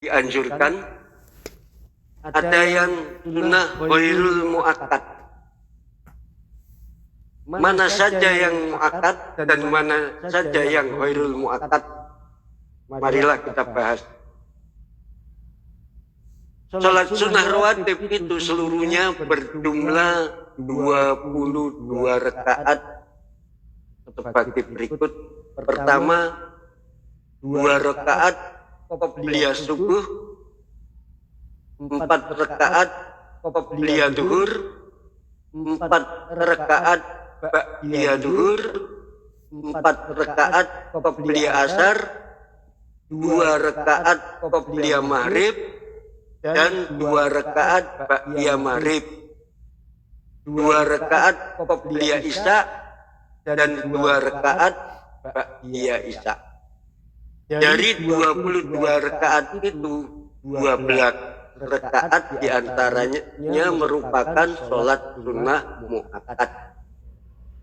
dianjurkan, ada yang sunnah ghairul muakkad. Mana saja yang muakkad dan mana saja yang ghairul muakkad, marilah kita bahas. Salat sunnah rawatib itu seluruhnya berjumlah 22 rakaat sebagai berikut. Pertama, 2 rakaat qobliyah subuh, 4 rakaat qobliyah duhur, 4 rakaat ba'diyah duhur, 4 rakaat qobliyah asar, 2 rakaat qobliyah maghrib, dan 2 rakaat ba'diyah maghrib, 2 rakaat qobliyah isya, dan 2 rakaat ba'diyah isya. Dari 22 rakaat itu, 12 rakaat diantaranya merupakan sholat sunnah muakkad.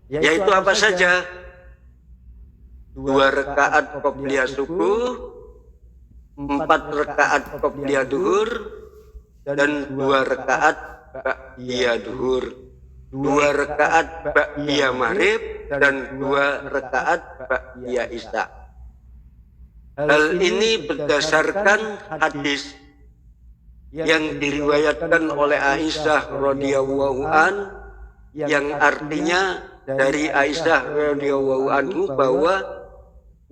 Yaitu apa saja? 2 rakaat qobliyah subuh, 4 rakaat qobliyah duhur, dan 2 rakaat ba'diyah duhur, 2 rakaat ba'diyah maghrib, dan 2 rakaat ba'diyah isya. Hal ini berdasarkan hadis yang diriwayatkan oleh Aisyah radhiyallahu an, yang artinya dari Aisyah radhiyallahu anhu bahwa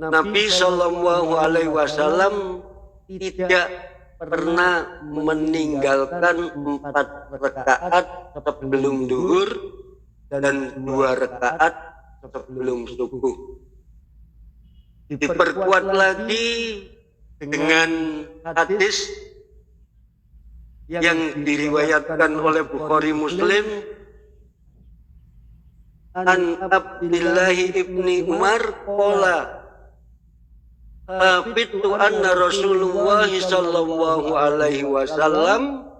Nabi Shallallahu Alaihi Wasallam tidak pernah meninggalkan 4 rakaat sebelum duhur dan 2 rakaat sebelum subuh. Diperkuat lagi dengan hadis yang diriwayatkan oleh Bukhari Muslim, an Abdillah ibni Umar qala hafitu anna Rasulullah sallallahu alaihi wasallam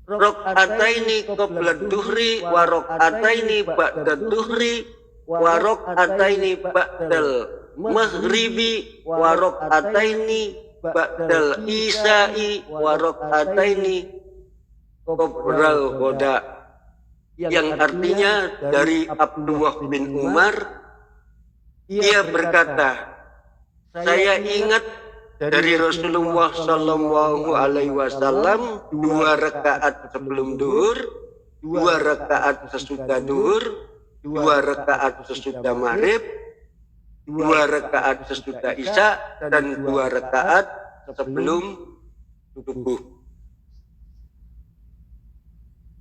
rakaataini qabla duhri wa rakaataini ba'da duhri wa rakaataini ba'dal maghribi wa rakaataini ba'dal isya'i wa rakaataini qabral ghada, yang artinya dari Abdullah bin Umar, ia berkata, saya ingat dari Rasulullah Sallallahu Alaihi Wasallam 2 rakaat sebelum duhur, 2 rakaat sesudah duhur, 2 rakaat sesudah maghrib, 2 rakaat sesudah isya, dan 2 rakaat sebelum subuh.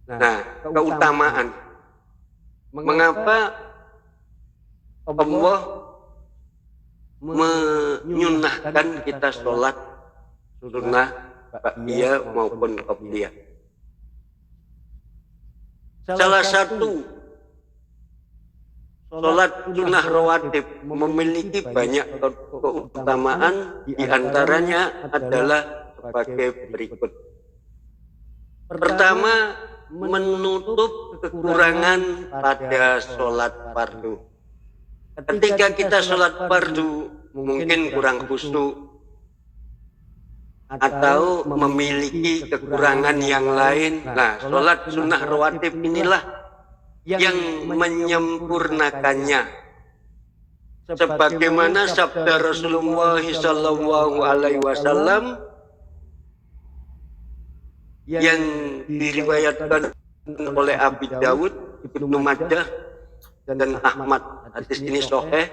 Nah, keutamaan. Mengapa Allah menyunahkan kita sholat sunnah ba'diyah maupun qobliyah? Salah satu, sholat sunnah rawatib memiliki banyak keutamaan, diantaranya adalah sebagai berikut. Pertama, menutup kekurangan pada sholat fardu. Ketika kita sholat fardu mungkin kurang khusyuk atau memiliki kekurangan yang lain, nah sholat sunnah rawatib inilah yang menyempurnakannya. Sebagaimana sabda Rasulullah Sallallahu Alaihi Wasallam yang diriwayatkan oleh Abi Dawud, Ibnu Majah, dan Ahmad. Hadis ini sahih.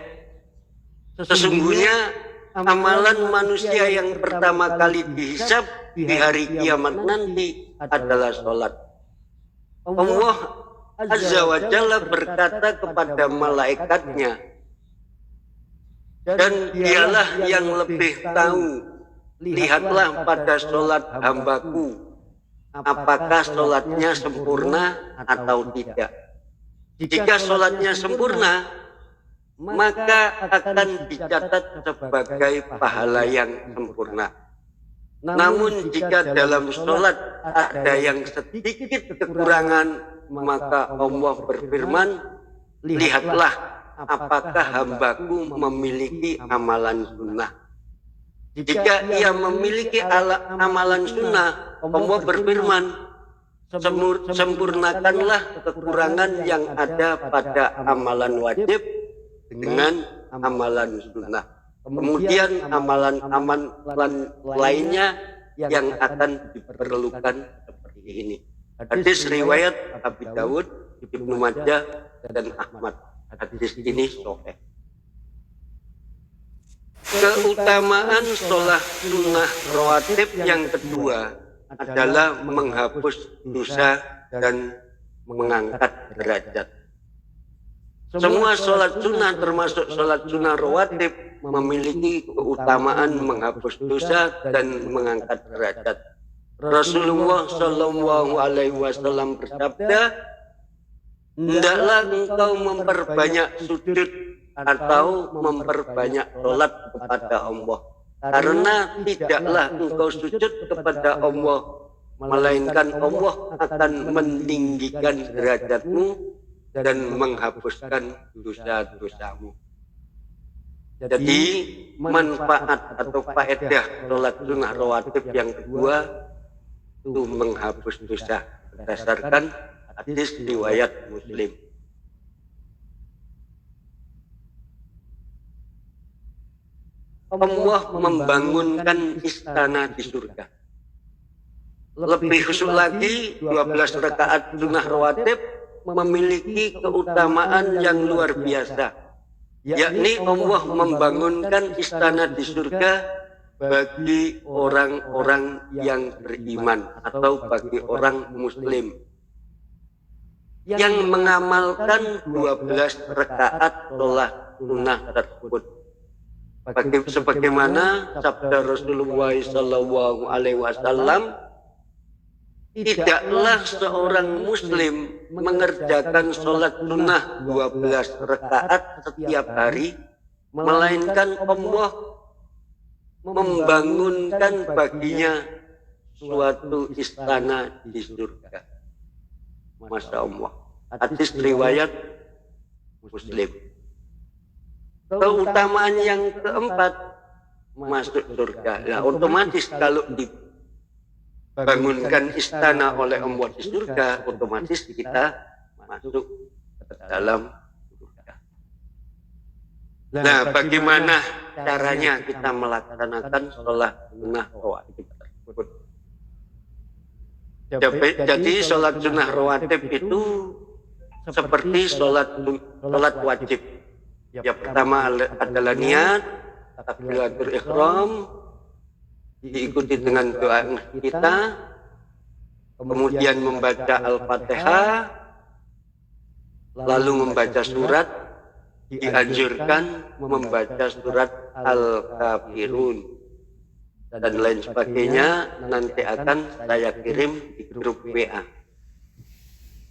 Sesungguhnya amalan manusia yang pertama kali dihisab di hari kiamat nanti adalah sholat. Allah Azza wa Jalla berkata kepada malaikatnya, dan dialah yang lebih tahu, lihatlah pada sholat hambaku, apakah sholatnya sempurna atau tidak. Jika sholatnya sempurna, maka akan dicatat sebagai pahala yang sempurna. Namun jika dalam sholat ada yang sedikit kekurangan, maka Allah berfirman, lihatlah apakah hambaku memiliki amalan sunnah. Jika ia memiliki amalan sunnah, Allah berfirman, sempurnakanlah kekurangan yang ada pada amalan wajib dengan amalan sunnah. Kemudian amalan lainnya yang akan diperlukan seperti ini. Hadis riwayat Abu Dawud, Ibnu Majah, dan Ahmad. Hadis ini sahih. Keutamaan sholat sunnah rawatib yang kedua adalah menghapus dosa dan mengangkat derajat. Semua sholat sunnah termasuk sholat sunnah rawatib memiliki keutamaan menghapus dosa dan mengangkat derajat. Rasulullah Shallallahu Alaihi Wasallam bersabda, hendaklah engkau memperbanyak sujud atau memperbanyak sholat kepada Allah, karena tidaklah engkau sujud kepada Allah, melainkan Allah akan meninggikan derajatmu dan menghapuskan dosa-dosamu. Jadi manfaat atau faedah sholat sunnah rawatib yang kedua itu menghapus dosa berdasarkan hadis riwayat Muslim. Allah membangunkan istana di surga. Lebih khusus lagi, 12 rakaat sunnah rawatib memiliki keutamaan yang luar biasa, yakni Allah membangunkan istana di surga bagi orang-orang yang beriman atau bagi orang muslim yang mengamalkan 12 rakaat sholat sunnah tersebut. Sebagaimana sabda Rasulullah Sallallahu Alaihi Wasallam, tidaklah seorang muslim mengerjakan sholat sunnah 12 rakaat setiap hari, melainkan Allah membangunkan baginya suatu istana di surga. Masya Allah. Hadis riwayat Muslim. Keutamaan yang keempat, masuk surga. Nah, otomatis kalau dibangunkan istana oleh Allah di surga, otomatis kita masuk ke dalam surga. Nah, bagaimana caranya kita melaksanakan sholat sunnah rawatib tersebut? Jadi sholat sunnah rawatib itu seperti sholat wajib. Yang pertama adalah niat, takbiratul ihram, diikuti dengan doa kita, kemudian membaca Al-Fatihah, lalu membaca surat, dianjurkan membaca surat Al-Kafirun dan lain sebagainya, nanti akan saya kirim di grup WA.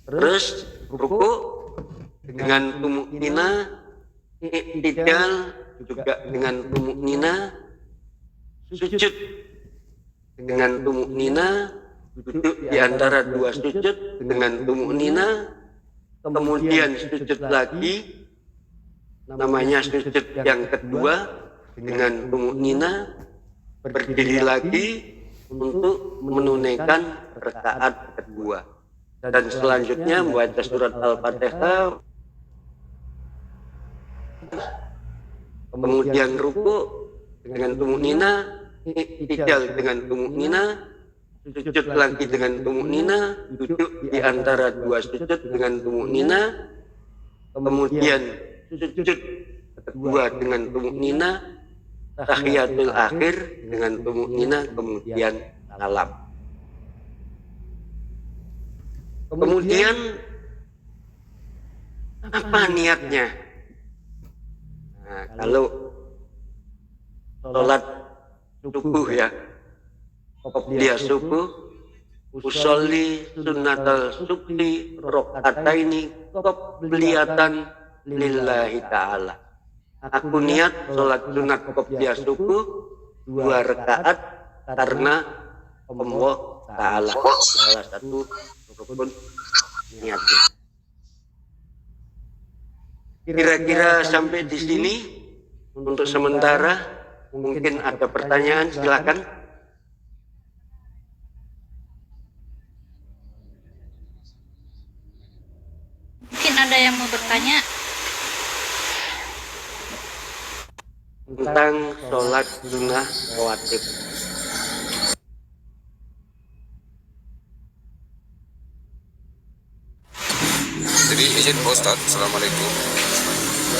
Terus ruku dengan tumuknina, i'tidal juga dengan tumuknina, sujud dengan tumuknina, duduk di antara dua sujud dengan tumuknina, kemudian sujud lagi, namanya sujud yang kedua dengan tumuknina, berdiri lagi untuk menunaikan rakaat kedua, dan selanjutnya membaca surat Al-Fatihah, kemudian ruku dengan tumuknina, i'tidal dengan tumuknina, sujud lagi dengan tumuknina, duduk di antara dua sujud dengan tumuknina, kemudian sujud kedua dengan tumuknina, tahiyatul akhir dengan tumuknina, kemudian salam. Kemudian apa niatnya? Nah, kalau sholat subuh ya, dia subuh, usolli sunnatal subhi rokataini qobliyatan lillahi ta'ala. Aku niat sholat sunat qobliyah subuh 2 rakaat karena Allah Ta'ala. Salah satu rukun niatnya. Kira-kira sampai di sini untuk sementara. Mungkin ada pertanyaan, silakan. Mungkin ada yang mau bertanya. Tentang sholat sunnah rawatib. Jadi izin Pak Ustadz, Assalamualaikum.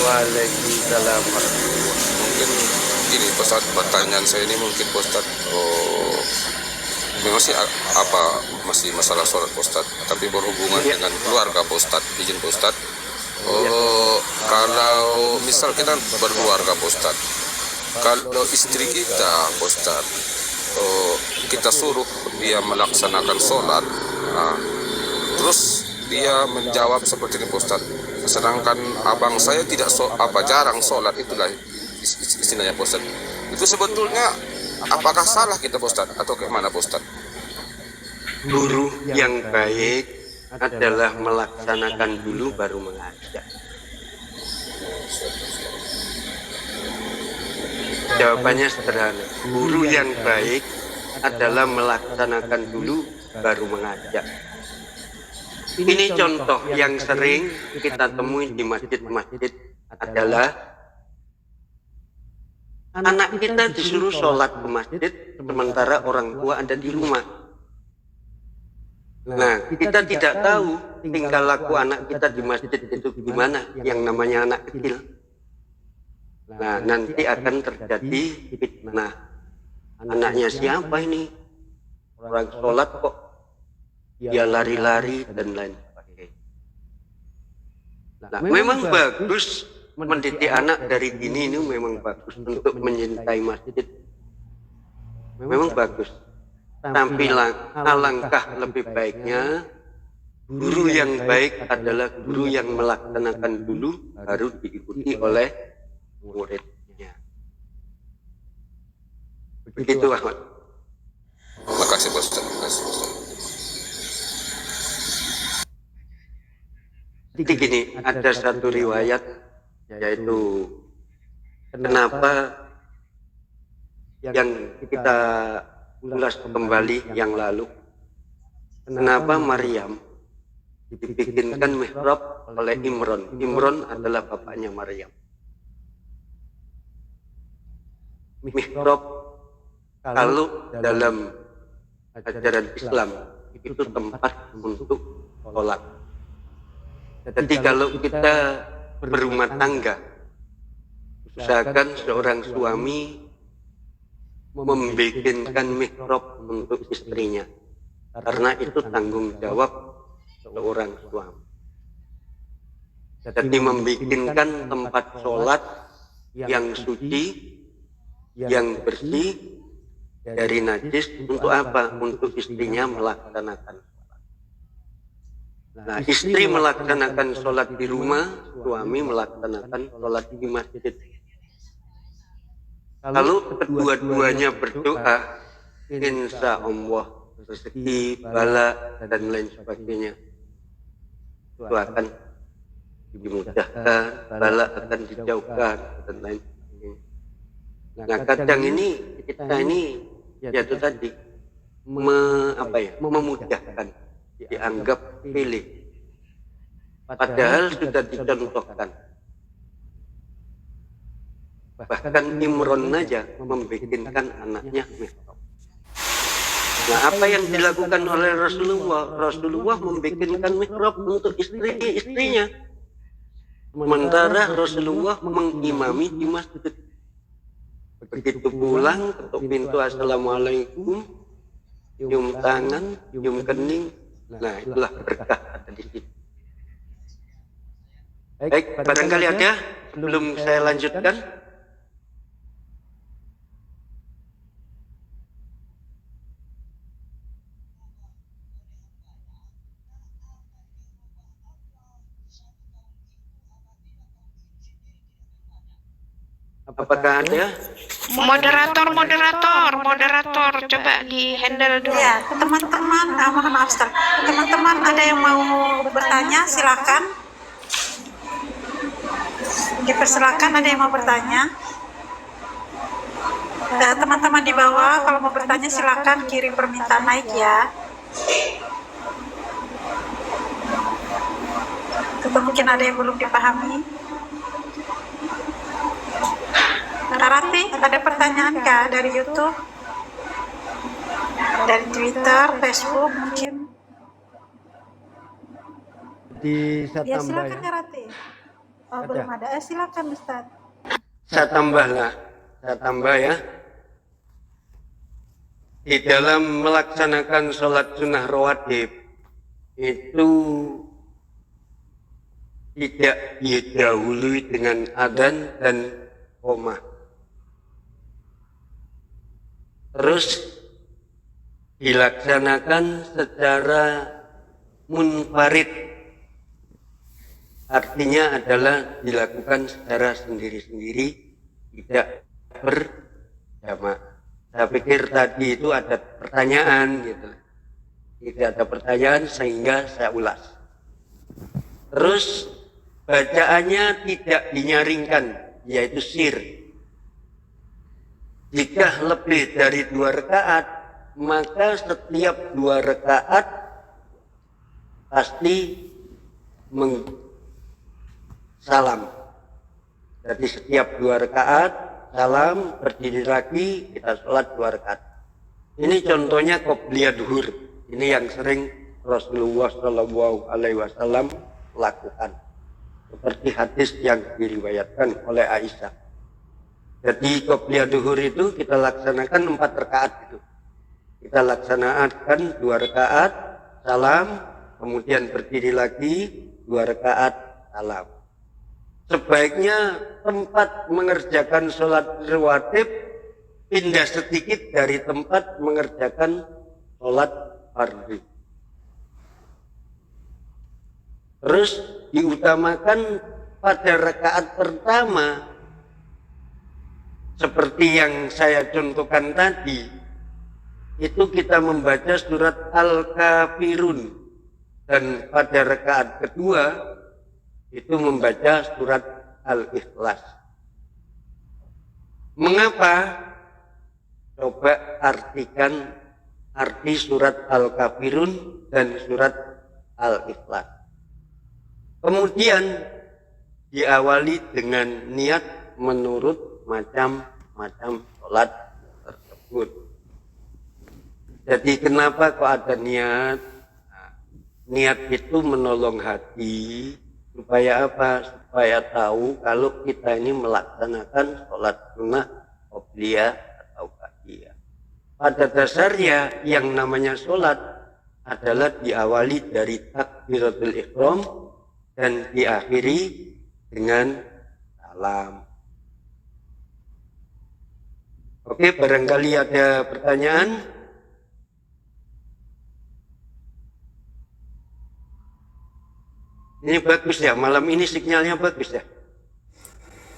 Waalaikumsalam. Mungkin gini Pak Ustadz, pertanyaan saya ini mungkin Pak Ustadz, memang sih masih masalah sholat Pak Ustadz, tapi berhubungan dengan keluarga Pak Ustadz. Izin Pak Ustadz, kalau misal kita berkeluarga Pak Ustadz, kalau istri kita Pak Ustadz, kita suruh dia melaksanakan sholat, terus dia menjawab seperti ini Pak Ustadz, sedangkan abang saya jarang sholat, itulah istilahnya Pak Ustadz. Itu sebetulnya apakah salah kita Pak Ustadz atau kemana Pak Ustadz? Guru yang baik adalah melaksanakan dulu baru mengajak. Jawabannya sederhana. Guru yang baik adalah melaksanakan dulu baru mengajak. Ini contoh yang sering kita temui di masjid-masjid adalah anak kita disuruh sholat ke masjid sementara orang tua ada di rumah. Nah, kita tidak tahu tingkah laku anak kita di masjid itu gimana, yang namanya anak kecil. Nah, nanti akan terjadi fitnah. Anaknya siapa ini? Orang sholat kok dia lari-lari dan lain sebagainya. Nah, memang bagus mendidik anak dari dini, ini memang bagus untuk mencintai masjid. Memang bagus. Tapi alangkah lebih baiknya guru yang baik adalah guru yang melaksanakan dulu baru diikuti oleh muridnya. Begitu Ahmad. Terima kasih Pak Ustadz. Jadi gini, ada satu riwayat yaitu kenapa yang kita ulas kembali yang lalu, kenapa Maryam dibikinkan mihrab oleh Imron. Imron adalah bapaknya Maryam. Mihrab kalau dalam ajaran Islam itu tempat untuk sholat. Jadi kalau kita berumah tangga, usahakan seorang suami membikinkan mihrab untuk istrinya, karena itu tanggung jawab seorang suami. Jadi membikinkan tempat sholat yang suci, yang bersih dari najis, untuk apa? Untuk istrinya melaksanakan. Nah, istri melaksanakan sholat di rumah, suami melaksanakan sholat di masjid. Kalau kedua-duanya berdoa, insya Allah rezeki, bala, dan lain sebagainya itu akan dimudahkan, bala akan dijauhkan, dan lain sebagainya. Nah, kadang ini kita ini yaitu tadi memudahkan, dianggap pilih, padahal sudah dicontohkan. Bahkan Imron aja membikinkan anaknya mihrab. Nah, apa yang dilakukan oleh Rasulullah? Rasulullah membikinkan mihrab untuk istrinya. Sementara Rasulullah mengimami di masjid. Begitu pulang, ketuk pintu, assalamualaikum, cium tangan, cium kening. Nah, itulah berkah ada di situ. Baik, barangkali ada sebelum saya lanjutkan. Apakah ada? Moderator, coba di handle dulu. Ya, teman-teman, mohon maaf, Ustaz. Teman-teman ada yang mau bertanya, silakan. Dipersilakan, ada yang mau bertanya. Teman-teman di bawah kalau mau bertanya silakan kirim permintaan naik ya. Atau mungkin ada yang belum dipahami. Rati, ada pertanyaan kah dari YouTube? Dari Twitter, Facebook mungkin? Di saya Ya tambah silakan ya. ya Rati. Oh, belum ada. Silakan Ustaz. Saya tambah ya. Di dalam melaksanakan sholat sunnah rawatib itu tidak didahului dengan adzan dan qomah. Terus dilaksanakan secara munfarid, artinya adalah dilakukan secara sendiri-sendiri, tidak berjamaah. Saya pikir tadi itu ada pertanyaan gitu. Tidak ada pertanyaan sehingga saya ulas. Terus bacaannya tidak dinyaringkan, yaitu sir. Jika lebih dari 2 rakaat, maka setiap 2 rakaat pasti salam. Jadi setiap 2 rakaat salam, berdiri lagi, kita sholat 2 rakaat. Ini contohnya qobliyah duhur. Ini yang sering Rasulullah Shallallahu Alaihi Wasallam lakukan. Seperti hadis yang diriwayatkan oleh Aisyah. Jadi qobliyah duhur itu kita laksanakan 4 rakaat itu. Kita laksanakan 2 rakaat salam, kemudian berdiri lagi 2 rakaat salam. Sebaiknya tempat mengerjakan sholat rawatib pindah sedikit dari tempat mengerjakan sholat fardu. Terus diutamakan pada rakaat pertama, seperti yang saya contohkan tadi, itu kita membaca surat Al-Kafirun, dan pada rakaat kedua itu membaca surat Al-Ikhlas. Mengapa? Coba artikan arti surat Al-Kafirun dan surat Al-Ikhlas. Kemudian diawali dengan niat menurut macam-macam sholat tersebut. Jadi kenapa kok ada niat? Niat itu menolong hati. Supaya apa? Supaya tahu kalau kita ini melaksanakan sholat sunnah qobliyah atau ba'diyah. Pada dasarnya yang namanya sholat adalah diawali dari takbiratul ihram dan diakhiri dengan salam. Oke, barangkali ada pertanyaan? Ini bagus ya, malam ini sinyalnya bagus ya.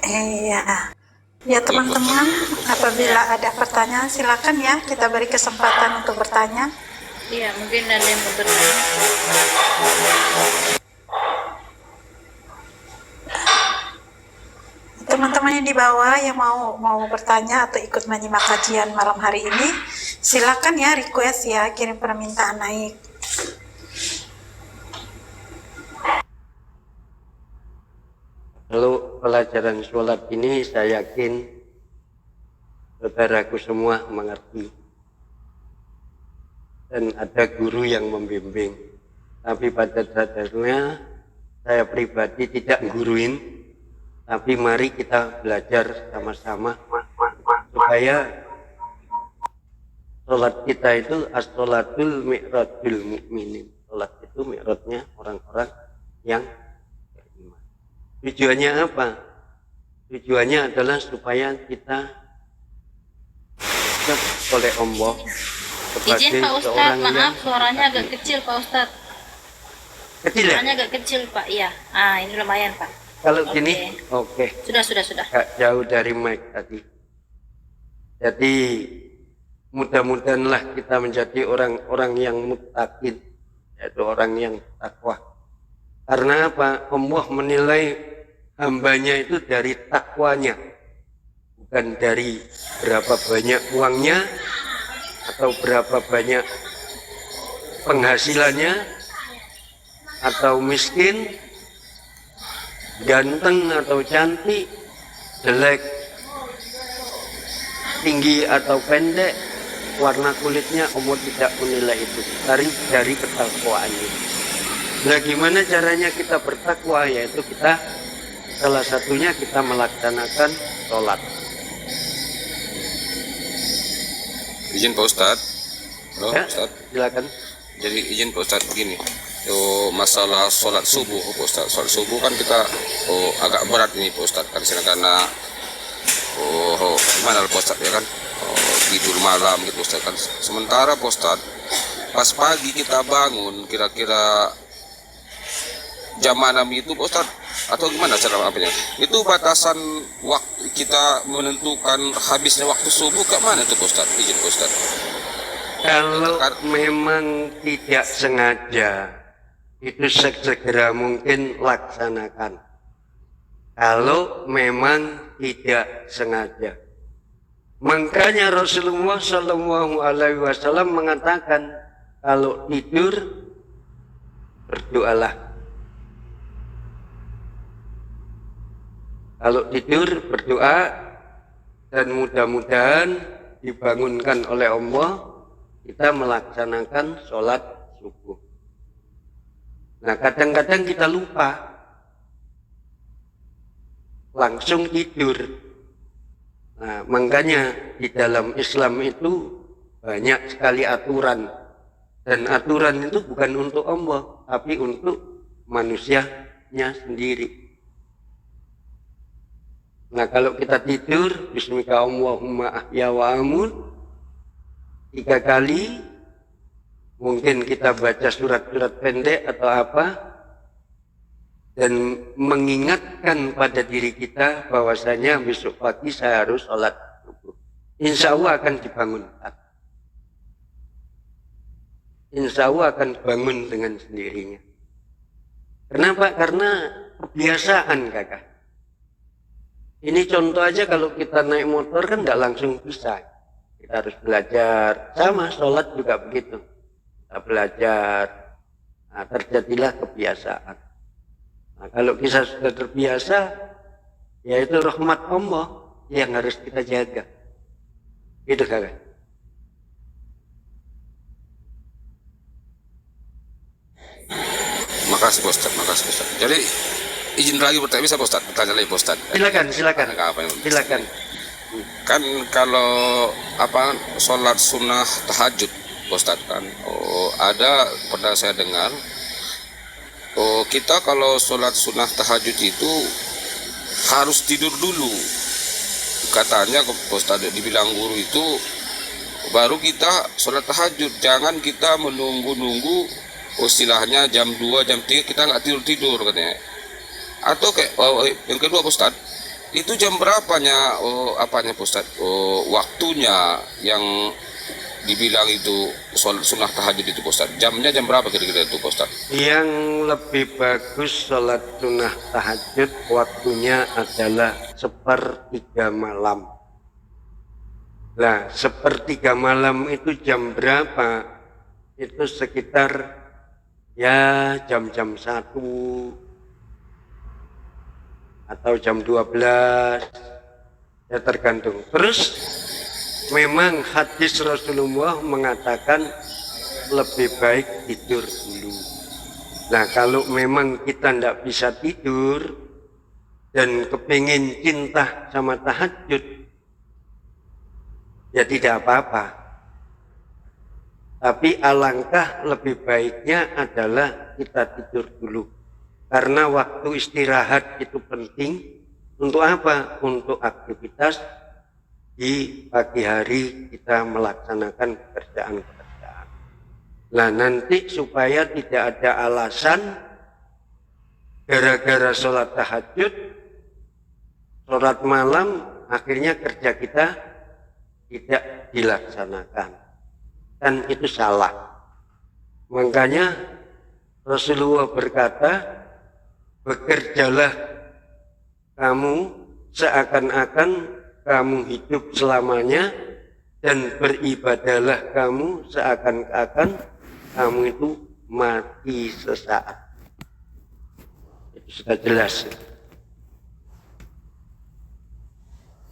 Iya. Ya teman-teman, apabila ada pertanyaan silakan ya, kita beri kesempatan untuk bertanya. Iya, mungkin ada yang mau bertanya. Teman-teman yang di bawah yang mau bertanya atau ikut menyimak kajian malam hari ini, silakan ya request ya, kirim permintaan naik. Kalau pelajaran sholat ini saya yakin saudaraku semua mengerti. Dan ada guru yang membimbing. Tapi pada dasarnya saya pribadi tidak guruin. Tapi mari kita belajar sama-sama supaya sholat kita itu as-sholatul mi'rajul mu'minin. Sholat itu mi'rajnya orang-orang yang beriman. Tujuannya apa? Tujuannya adalah supaya kita oleh Allah sebagai Izin Pak Ustadz, seorang maaf yang suaranya agak kecil Pak Ustadz. kecil ya? Suaranya agak kecil Pak, iya. Ah, ini lumayan Pak. Kalau Oke. gini, oke. Sudah. Gak jauh dari mic tadi. Jadi mudah-mudahanlah kita menjadi orang-orang yang muttaqin, yaitu orang yang takwa. Karena apa? Allah menilai hambanya itu dari takwanya, bukan dari berapa banyak uangnya atau berapa banyak penghasilannya, atau miskin, ganteng atau cantik, jelek, tinggi atau pendek, warna kulitnya, Allah tidak menilai itu, dari ketakwaan itu. Nah, gimana caranya kita bertakwa? Yaitu kita, salah satunya kita melaksanakan sholat. Izin Pak Ustadz. Halo, Ya, Ustadz. silakan. Jadi izin Pak Ustadz begini. Masalah sholat subuh Pak Ustadz. Sholat subuh kan kita agak berat ini Pak Ustadz. Karena gimana Pak Ustadz ya kan? Tidur malam gitu Ustadz kan. Sementara Pak Ustadz, pas pagi kita bangun kira-kira jam 6 itu Pak Ustadz, atau gimana cara apanya? Itu batasan waktu kita menentukan habisnya waktu subuh ke mana itu Pak Ustadz? Izin Pak Ustadz. Kalau memang tidak sengaja, itu segera mungkin laksanakan. Kalau memang tidak sengaja, makanya Rasulullah Shallallahu Alaihi Wasallam mengatakan, kalau tidur berdoalah. Kalau tidur berdoa, dan mudah-mudahan dibangunkan oleh Allah, kita melaksanakan sholat subuh. Nah, kadang-kadang kita lupa, langsung tidur. Nah, makanya di dalam Islam itu banyak sekali aturan, dan aturan itu bukan untuk Allah, tapi untuk manusianya sendiri. Nah, kalau kita tidur, Bismika Allahumma ahya wa amut 3 kali, mungkin kita baca surat-surat pendek atau apa, dan mengingatkan pada diri kita bahwasanya besok pagi saya harus sholat subuh. Insya Allah akan dibangunkan. Insya Allah akan bangun dengan sendirinya. Kenapa? Karena kebiasaan, kakak. Ini contoh aja, kalau kita naik motor kan nggak langsung bisa. Kita harus belajar. Sama sholat juga begitu. Kita belajar. Nah, terjadilah kebiasaan. Nah, kalau kita sudah terbiasa, yaitu rahmat Allah yang harus kita jaga. Gitu kakak. Makasih Pak Ustadz, makasih Pak Ustadz. Jadi izin lagi bertanya, bisa Pak Ustadz? Bertanya lagi Pak Ustadz. Silakan. Silakan. Kan kalau sholat sunnah tahajud Pak Ustadz kan, ada pernah saya dengar, kita kalau sholat sunnah tahajud itu harus tidur dulu. Katanya Pak Ustadz, dibilang guru itu baru kita sholat tahajud. Jangan kita menunggu-nunggu, istilahnya jam 2, jam 3 kita nggak tidur katanya. Atau kayak yang kedua Pak Ustadz, itu jam berapanya Pak Ustadz, waktunya yang dibilang itu sholat sunnah tahajud itu Pak Ustadz? Jamnya jam berapa kira-kira itu Pak Ustadz? Yang lebih bagus sholat sunnah tahajud waktunya adalah 1/3 malam. Nah, 1/3 malam itu jam berapa? Itu sekitar ya jam-jam 1 atau jam 12, ya tergantung. Terus memang hadis Rasulullah mengatakan lebih baik tidur dulu. Nah, kalau memang kita tidak bisa tidur dan kepingin cinta sama tahajud, ya tidak apa-apa. Tapi alangkah lebih baiknya adalah kita tidur dulu. Karena waktu istirahat itu penting. Untuk apa? Untuk aktivitas di pagi hari kita melaksanakan pekerjaan-pekerjaan. Nah, nanti supaya tidak ada alasan gara-gara sholat tahajud, sholat malam, akhirnya kerja kita tidak dilaksanakan. Dan itu salah. Makanya Rasulullah berkata, bekerjalah kamu seakan-akan kamu hidup selamanya, dan beribadahlah kamu seakan-akan kamu itu mati sesaat. Itu sudah jelas.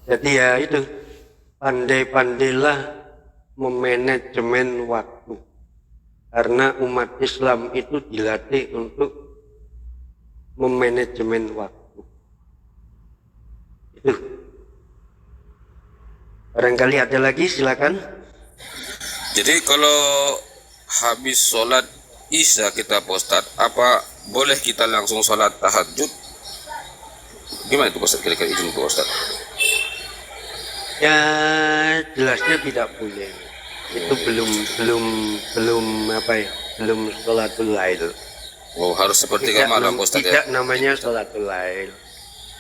Jadi ya itu, pandai-pandailah memanajemen waktu. Karena umat Islam itu dilatih untuk memanajemen waktu. Itu. Barangkali ada lagi, silakan. Jadi kalau habis sholat Isya kita Pak Ustadz, apa boleh kita langsung sholat tahajud? Gimana itu Pak Ustadz, kira-kira izin Pak Ustadz? Ya jelasnya tidak boleh. Itu belum apa ya? Belum sholatul lail. Oh, harus sepertiga malam Pak Ustadz ya? Tidak namanya sholatul lail.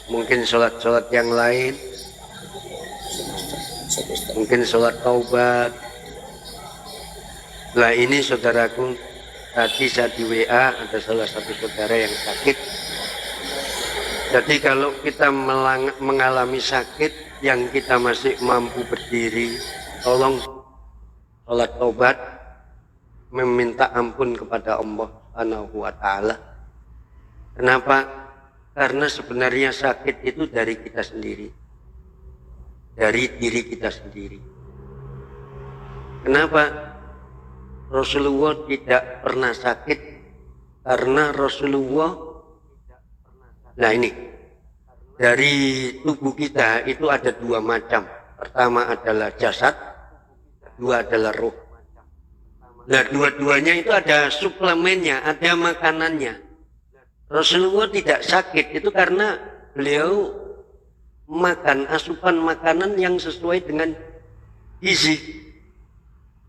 Mungkin sholat yang lain. Mungkin sholat taubat. Lah ini saudaraku, tadi saya di WA ada salah satu saudara yang sakit. Jadi kalau kita mengalami sakit yang kita masih mampu berdiri, tolong sholat taubat, meminta ampun kepada Allah Subhanahu wa Ta'ala. Kenapa? Karena sebenarnya sakit itu dari kita sendiri, dari diri kita sendiri. Kenapa? Rasulullah tidak pernah sakit karena Rasulullah, nah ini, dari tubuh kita itu ada dua macam. Pertama adalah jasad, dua adalah ruh. Nah dua-duanya itu ada suplemennya, ada makanannya. Rasulullah tidak sakit itu karena beliau makan asupan makanan yang sesuai dengan gizi.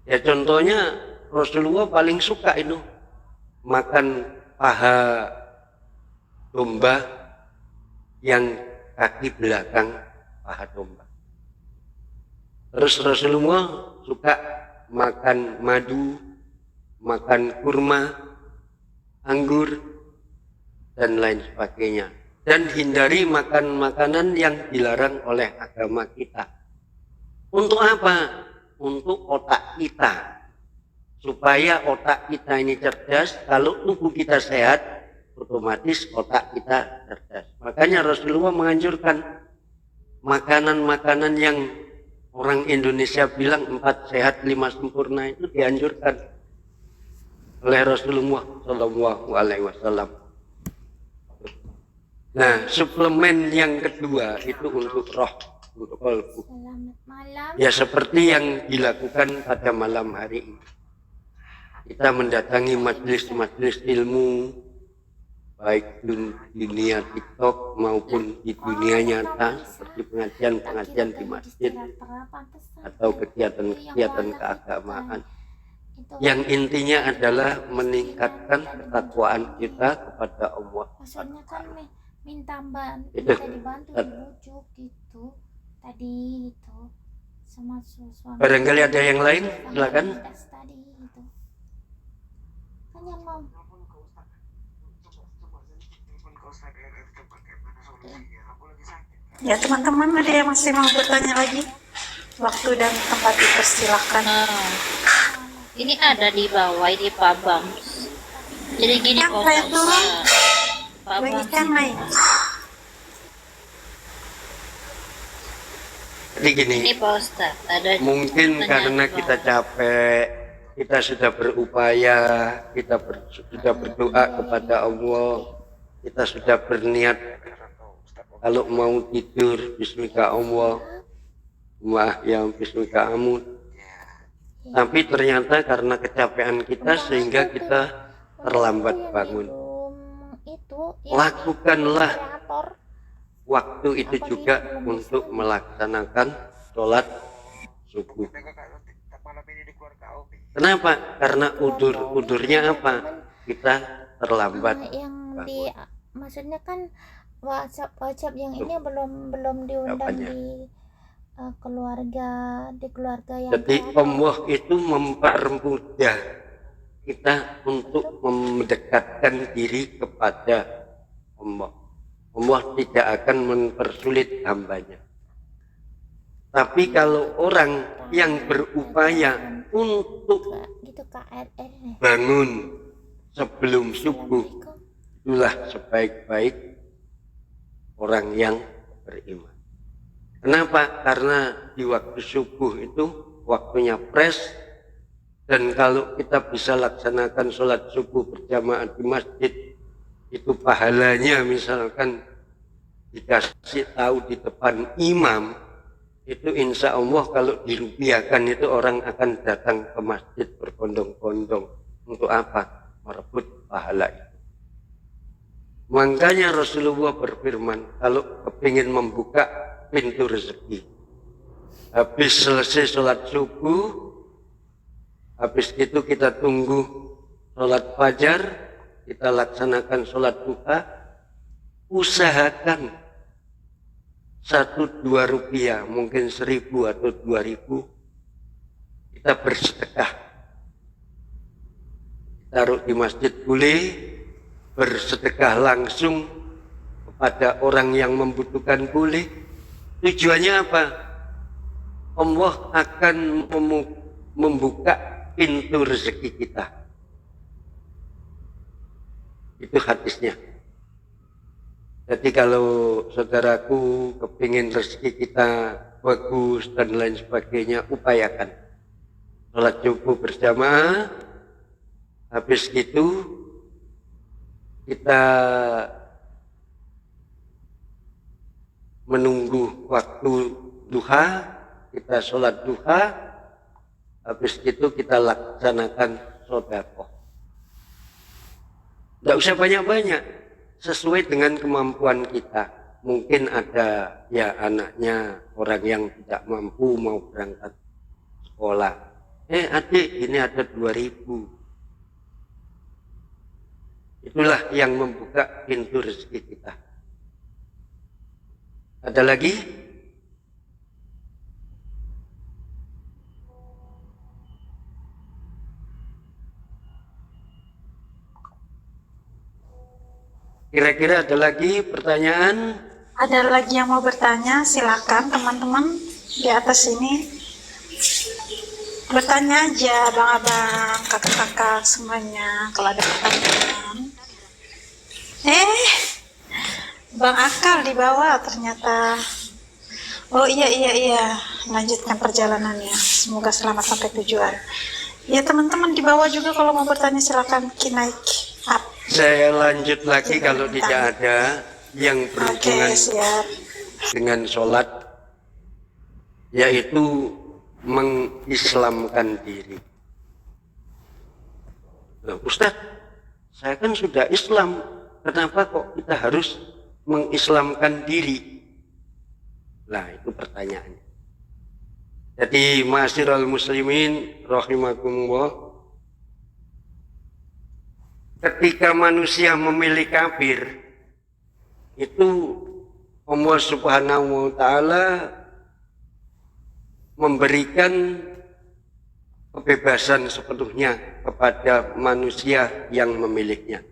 Ya contohnya Rasulullah paling suka itu makan paha domba yang kaki belakang paha domba. Terus Rasulullah suka makan madu, makan kurma, anggur, dan lain sebagainya. Dan hindari makan makanan yang dilarang oleh agama kita. Untuk apa? Untuk otak kita. Supaya otak kita ini cerdas, kalau tubuh kita sehat, otomatis otak kita cerdas. Makanya Rasulullah menganjurkan makanan-makanan yang orang Indonesia bilang 4 sehat 5 sempurna itu dianjurkan oleh Rasulullah Shallallahu Alaihi Wasallam. Nah, suplemen yang kedua itu untuk roh, untuk kalbu. Ya seperti yang dilakukan pada malam hari ini. Kita mendatangi majelis-majelis ilmu, baik di dunia TikTok maupun di dunia nyata, seperti pengajian-pengajian di masjid atau kegiatan-kegiatan keagamaan. Yang intinya adalah meningkatkan ketakwaan kita kepada Allah. Maksudnya kan minta dibantu dibujuk gitu tadi itu sama suami. Barangkali ada yang lain, silakan. Tadi gitu. Hanya mau. Ya teman-teman, ada yang masih mau bertanya lagi? Waktu dan tempat dipersilahkan. Ini ada di bawah di Pabam. Jadi gini Yang Pak saya Ustadz. turun, Pabam. bagikan naik. Jadi gini, Ini Pak Ustadz, ada mungkin pertanyaan karena di bawah. kita capek, kita sudah berupaya, kita sudah berdoa kepada Allah, kita sudah berniat kalau mau tidur bismika Allah, wah yang bismika amut. Tapi ternyata karena kecapean kita sehingga kita terlambat bangun. Lakukanlah waktu itu juga untuk melaksanakan sholat subuh. Kenapa? Karena udurnya apa? Kita terlambat. Yang di maksudnya kan WhatsApp yang ini belum diundang Apanya? di keluarga yang Jadi terakhir. Allah itu mempermudah kita untuk mendekatkan diri kepada Allah. Allah tidak akan mempersulit hambanya. Tapi kalau orang yang berupaya untuk gitu KRR nih. bangun sebelum subuh, itulah sebaik-baik orang yang beriman. Kenapa? Karena di waktu subuh itu waktunya fresh, dan kalau kita bisa laksanakan sholat subuh berjamaah di masjid, itu pahalanya misalkan dikasih tahu di depan imam, itu insya Allah kalau dirupiahkan itu orang akan datang ke masjid berbondong-bondong. Untuk apa? Merebut pahala itu. Makanya Rasulullah berfirman, kalau kepingin membuka pintu rezeki, habis selesai sholat subuh, habis itu kita tunggu sholat fajar, kita laksanakan sholat duha, usahakan 1-2 rupiah, mungkin 1.000 atau 2.000, kita bersedekah. Taruh di masjid boleh, bersedekah langsung kepada orang yang membutuhkan boleh. Tujuannya apa? Allah akan membuka pintu rezeki kita. Itu hadisnya. Jadi kalau saudaraku kepingin rezeki kita bagus dan lain sebagainya, upayakan sholat subuh berjamaah. Habis itu kita menunggu waktu duha, kita sholat duha. Habis itu kita laksanakan sedekah. Tidak usah banyak-banyak, sesuai dengan kemampuan kita. Mungkin ada ya anaknya orang yang tidak mampu mau berangkat sekolah. Adik, ini ada 2.000. Itulah yang membuka pintu rezeki kita. Ada lagi? Kira-kira ada lagi pertanyaan? Ada lagi yang mau bertanya? Silakan teman-teman di atas ini. Bertanya aja abang-abang, kakak-kakak semuanya kalau ada pertanyaan. Bang Akal di bawah ternyata. Oh iya, lanjutkan perjalanannya. Semoga selamat sampai tujuan. Ya teman-teman di bawah juga kalau mau bertanya silakan naik up. Saya lanjut lagi kalau tidak ada yang berhubungan dengan sholat, yaitu mengislamkan diri. Nah, Ustadz, saya kan sudah Islam, kenapa kok kita harus mengislamkan diri? Nah, itu pertanyaannya. Jadi, ma'asyiral muslimin rahimakumullah, ketika manusia memilih kafir, itu Allah Subhanahu wa ta'ala memberikan kebebasan sepenuhnya kepada manusia yang memilihnya.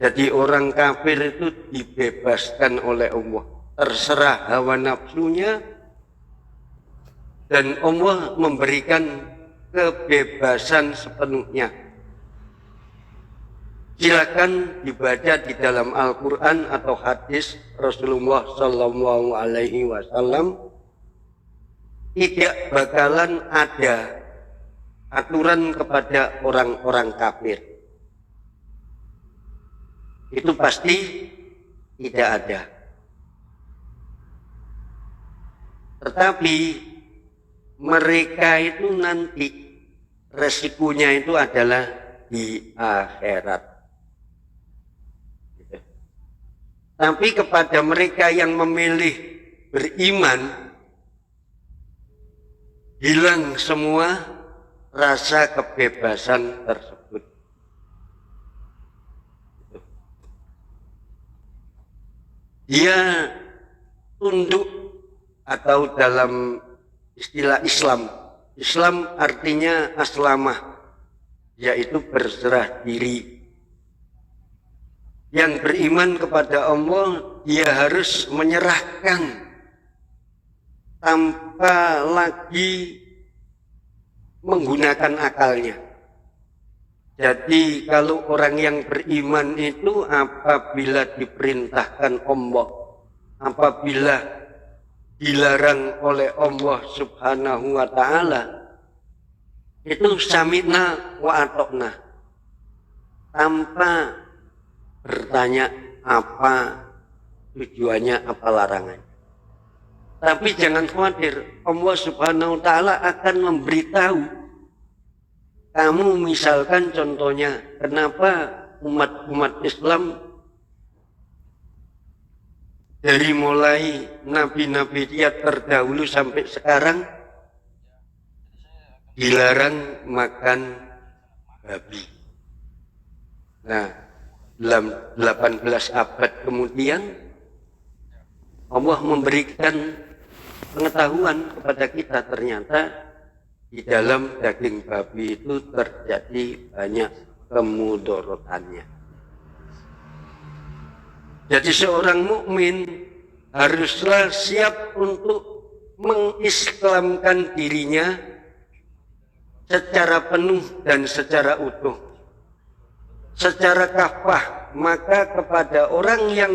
Jadi orang kafir itu dibebaskan oleh Allah, terserah hawa nafsunya, dan Allah memberikan kebebasan sepenuhnya. Silakan dibaca di dalam Al-Quran atau hadis Rasulullah Sallallahu Alaihi Wasallam. Tidak bakalan ada aturan kepada orang-orang kafir. Itu pasti tidak ada. Tetapi mereka itu nanti resikonya itu adalah di akhirat. Tapi kepada mereka yang memilih beriman, hilang semua rasa kebebasan tersebut. Dia tunduk, atau dalam istilah Islam, Islam artinya aslamah, yaitu berserah diri. Yang beriman kepada Allah, dia harus menyerahkan tanpa lagi menggunakan akalnya. Jadi kalau orang yang beriman itu apabila diperintahkan Allah, apabila dilarang oleh Allah Subhanahu wa ta'ala, itu sami'na wa atokna, tanpa bertanya apa tujuannya, apa larangannya. Tapi jangan khawatir, Allah Subhanahu wa ta'ala akan memberitahu kamu. Misalkan contohnya, kenapa umat Islam dari mulai nabi-nabi dia terdahulu sampai sekarang dilarang makan babi. Nah, dalam 18 abad kemudian Allah memberikan pengetahuan kepada kita, ternyata di dalam daging babi itu terjadi banyak kemudorotannya. Jadi seorang mukmin haruslah siap untuk mengislamkan dirinya secara penuh dan secara utuh, secara kafah. Maka kepada orang yang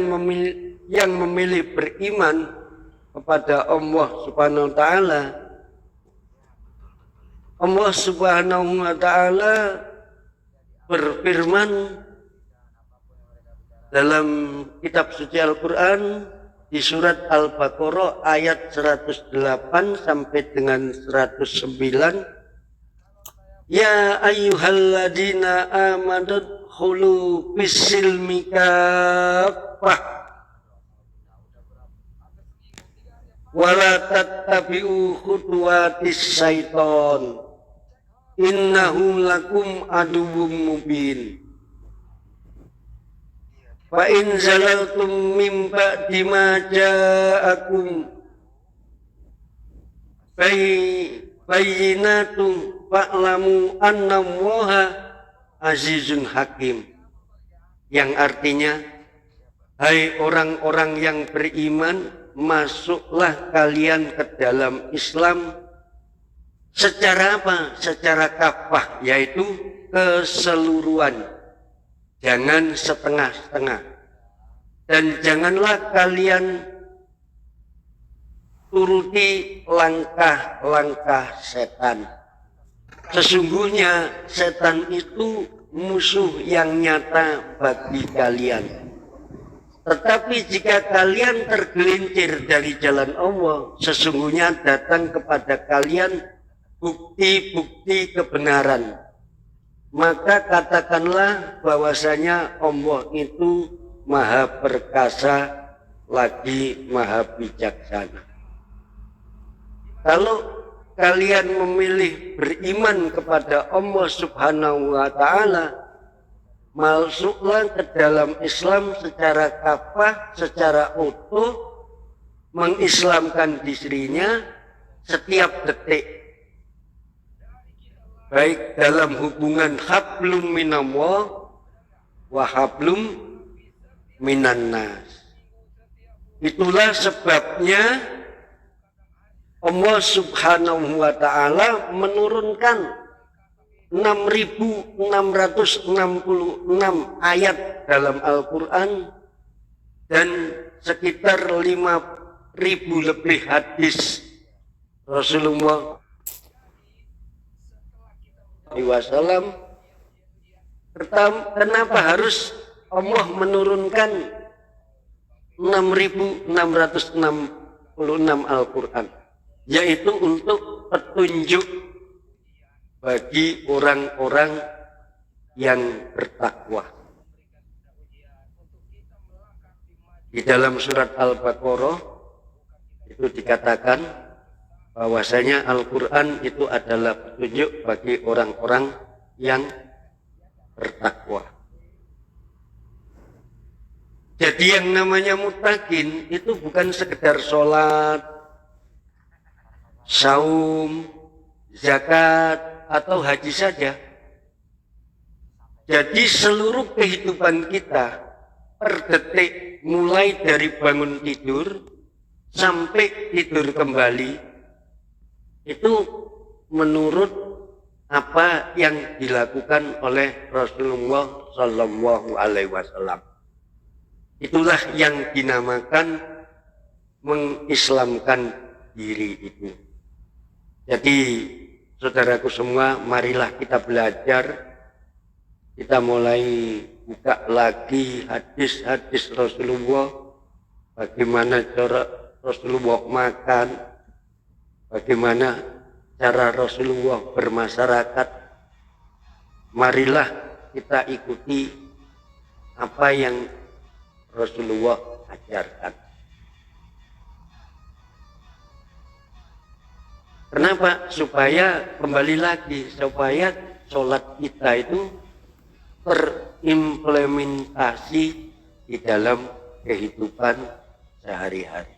memilih beriman kepada Allah Subhanahu wa ta'ala, Allah Subhanahu wa ta'ala berfirman dalam kitab suci Al-Quran di surat Al-Baqarah ayat 108 sampai dengan 109. Ya ayyuhalladzina amanu khulu bisilmi kaffah wala tattabi'u khutuwatis syaiton innahu lakum aduwwum mubin. Fa in zalaltum min ba'di ma ja'akum bayyinatun fa'lamu anna Allaha azizun hakim. Yang artinya, hai orang-orang yang beriman, masuklah kalian ke dalam Islam secara apa? Secara kafah, yaitu keseluruhan. Jangan setengah-setengah. Dan janganlah kalian turuti langkah-langkah setan. Sesungguhnya setan itu musuh yang nyata bagi kalian. Tetapi jika kalian tergelincir dari jalan Allah, sesungguhnya datang kepada kalian bukti-bukti kebenaran. Maka katakanlah bahwasanya Allah itu maha perkasa lagi maha bijaksana. Kalau kalian memilih beriman kepada Allah Subhanahu wa ta'ala, masuklah ke dalam Islam secara kafah, secara utuh, mengislamkan dirinya setiap detik. Baik dalam hubungan hablum minallah wa hablum minannas. Itulah sebabnya Allah Subhanahu wa ta'ala menurunkan 6.666 ayat dalam Al-Quran dan sekitar 5.000 lebih hadis Rasulullah SAW. Kenapa harus Allah menurunkan 6.666 Al-Quran? Yaitu untuk petunjuk bagi orang-orang yang bertakwa. Di dalam surat Al-Baqarah itu dikatakan bahwasanya Al-Quran itu adalah petunjuk bagi orang-orang yang bertakwa. Jadi yang namanya muttaqin itu bukan sekedar sholat, saum, zakat, atau haji saja. Jadi seluruh kehidupan kita per detik, mulai dari bangun tidur sampai tidur kembali, itu menurut apa yang dilakukan oleh Rasulullah Sallallahu Alaihi Wasallam. Itulah yang dinamakan mengislamkan diri itu. Jadi saudaraku semua, marilah kita belajar, kita mulai buka lagi hadis-hadis Rasulullah, bagaimana cara Rasulullah makan, bagaimana cara Rasulullah bermasyarakat. Marilah kita ikuti apa yang Rasulullah ajarkan. Kenapa? Supaya kembali lagi, supaya sholat kita itu terimplementasi di dalam kehidupan sehari-hari.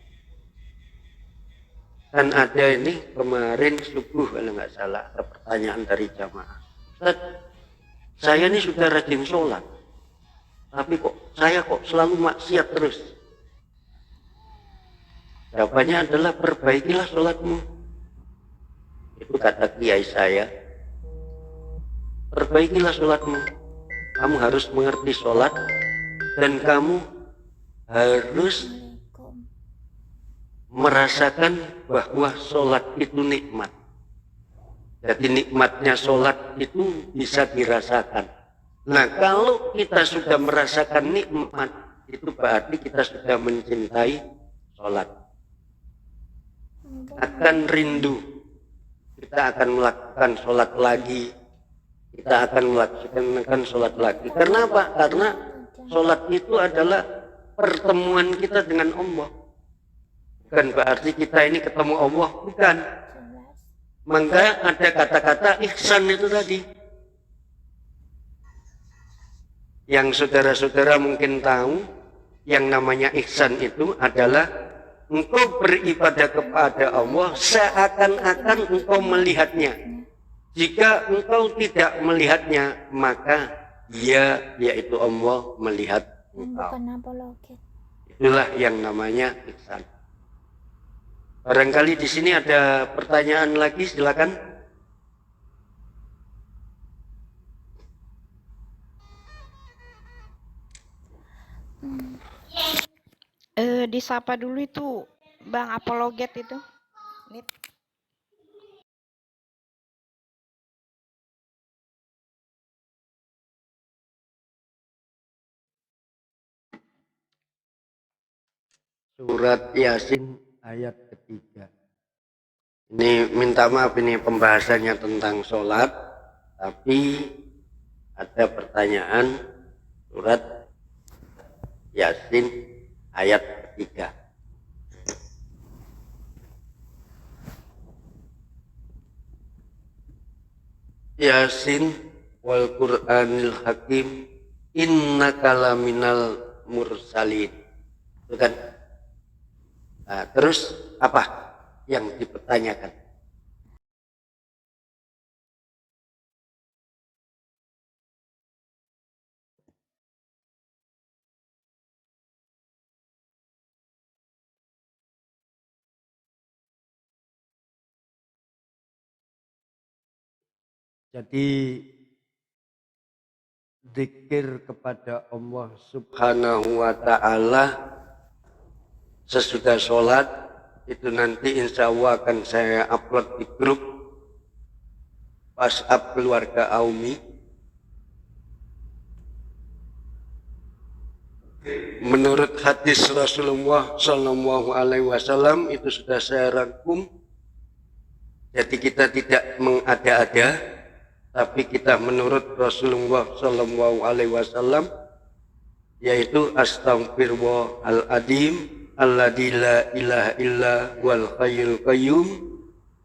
Dan ada ini kemarin subuh kalau nggak salah, ada pertanyaan dari jamaah. Ustaz, saya ini sudah rajin sholat, tapi saya selalu maksiat terus. Jawabannya adalah perbaikilah sholatmu. Itu kata kiai saya. Perbaikilah sholatmu. Kamu harus mengerti sholat dan kamu harus merasakan bahwa sholat itu nikmat. Jadi nikmatnya sholat itu bisa dirasakan. Nah, kalau kita sudah merasakan nikmat, itu berarti kita sudah mencintai sholat. Akan rindu. Kita akan melakukan sholat lagi. Kita akan melakukan sholat lagi. Karena apa? Karena sholat itu adalah pertemuan kita dengan Allah. Bukan berarti kita ini ketemu Allah, bukan. Maka ada kata-kata ihsan itu tadi. Yang saudara-saudara mungkin tahu, yang namanya ihsan itu adalah engkau beribadah kepada Allah seakan-akan engkau melihatnya. Jika engkau tidak melihatnya, maka Dia, yaitu Allah, melihat engkau. Itulah yang namanya ihsan. Barangkali di sini ada pertanyaan lagi, silakan. Disapa dulu itu Bang Apologet itu. Surat Yasin ayat ketiga. Ini minta maaf, ini pembahasannya tentang sholat, tapi ada pertanyaan surat Yasin ayat ketiga. Yasin wal Qur'anil Hakim innaka laminal mursalin. Itu kan? Nah, terus apa yang dipertanyakan? Jadi zikir kepada Allah Subhanahu wa ta'ala sesudah sholat itu nanti insya Allah akan saya upload di grup WhatsApp keluarga Aumi. Menurut hadis Rasulullah Sallallahu Alaihi Wasallam itu sudah saya rangkum. Jadi kita tidak mengada-ada, tapi kita menurut Rasulullah Sallallahu Alaihi Wasallam, yaitu astaghfirullah al-adim alladzi la ilaha illa wal hayyul qayyum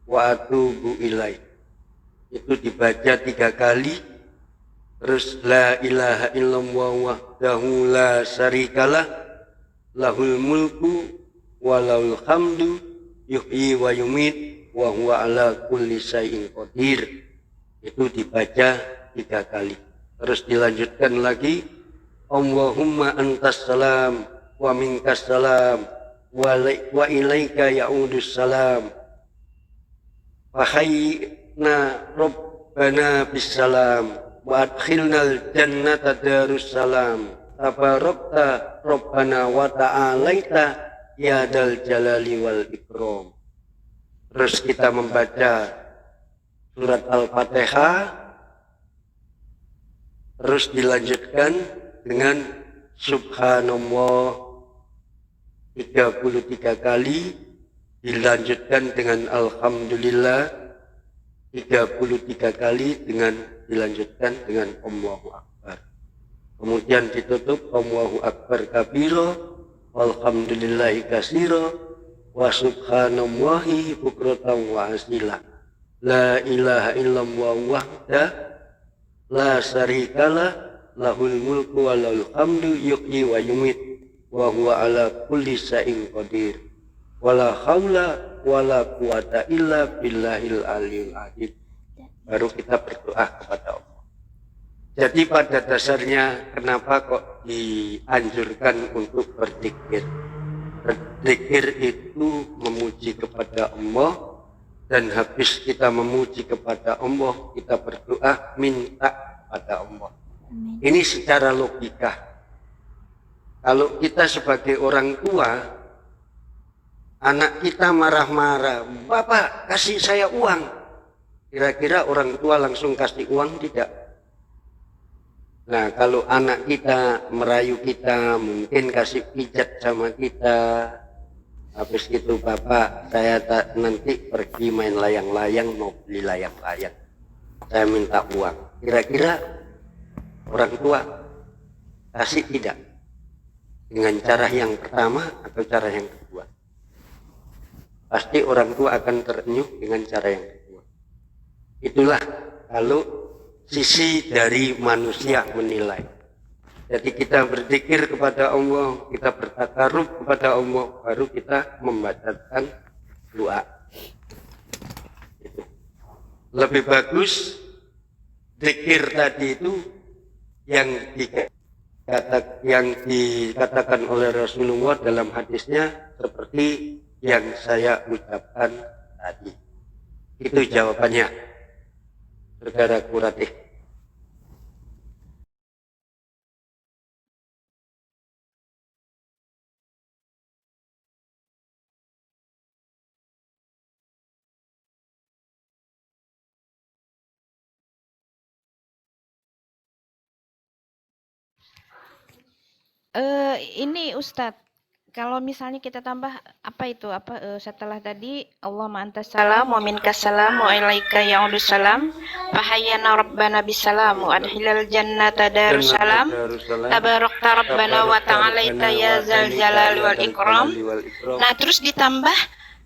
wa atubu ilaih. Itu dibaca 3 kali. Terus la ilaha illallah wahdahu la syarikalah lahul mulku wa lahul hamdu yuhyi wa yumit wa huwa ala kulli syai'in qadir. Itu dibaca 3 kali. Terus dilanjutkan lagi, Allahumma antas salam wa minkas salam wa ilaika ya'udus salam. Fahayyina rabbana bisalam wa adkhilnal jannata darussalam. Tabarakta rabbana wa ta'alaita ya dal jalali wal ikram. Terus kita membaca surat Al-Fatihah, terus dilanjutkan dengan subhanallah 33 kali, dilanjutkan dengan alhamdulillah 33 kali, dilanjutkan dengan Allahu Akbar. Kemudian ditutup Allahu Akbar kabira, walhamdulillahi katsira, wa subhanallahi bukratan wa asila. La ilaha illallah wahda la syarikalah, lahul mulku wa lahul hamdu yuhyi wa yumit, wa huwa ala kulli syai'in qadir. Wala haula wala quwata illa billahil aliyil azim. Baru kita berdoa kepada Allah. Jadi pada dasarnya kenapa kok dianjurkan untuk berzikir? Berzikir itu memuji kepada Allah, dan habis kita memuji kepada Allah, kita berdoa minta kepada Allah. Ini secara logika. Kalau kita sebagai orang tua, anak kita marah-marah, "Bapak, kasih saya uang." Kira-kira orang tua langsung kasih uang tidak? Nah, kalau anak kita merayu kita, mungkin kasih pijat sama kita. Habis itu, "Bapak, saya nanti pergi main layang-layang, mau beli layang-layang. Saya minta uang." Kira-kira orang tua kasih tidak? Dengan cara yang pertama atau cara yang kedua? Pasti orang tua akan terenyuh dengan cara yang kedua. Itulah kalau sisi dari manusia menilai. Jadi kita berzikir kepada Allah, kita bertakarub kepada Allah, baru kita membacakan doa. Lebih bagus zikir tadi itu yang dikatakan oleh Rasulullah dalam hadisnya seperti yang saya ucapkan tadi. Itu jawabannya, saudaraku Ratih. Ini Ustadz, kalau misalnya kita tambah apa itu setelah tadi Allahumma antas salam wa minkas salam wa ilaika ya'udus salam fahayyana rabbana bisalam wa adkhilal jannata darussalam tabarakta rabbana wa ta'alaita ya zal jalali wal ikram. Nah, terus ditambah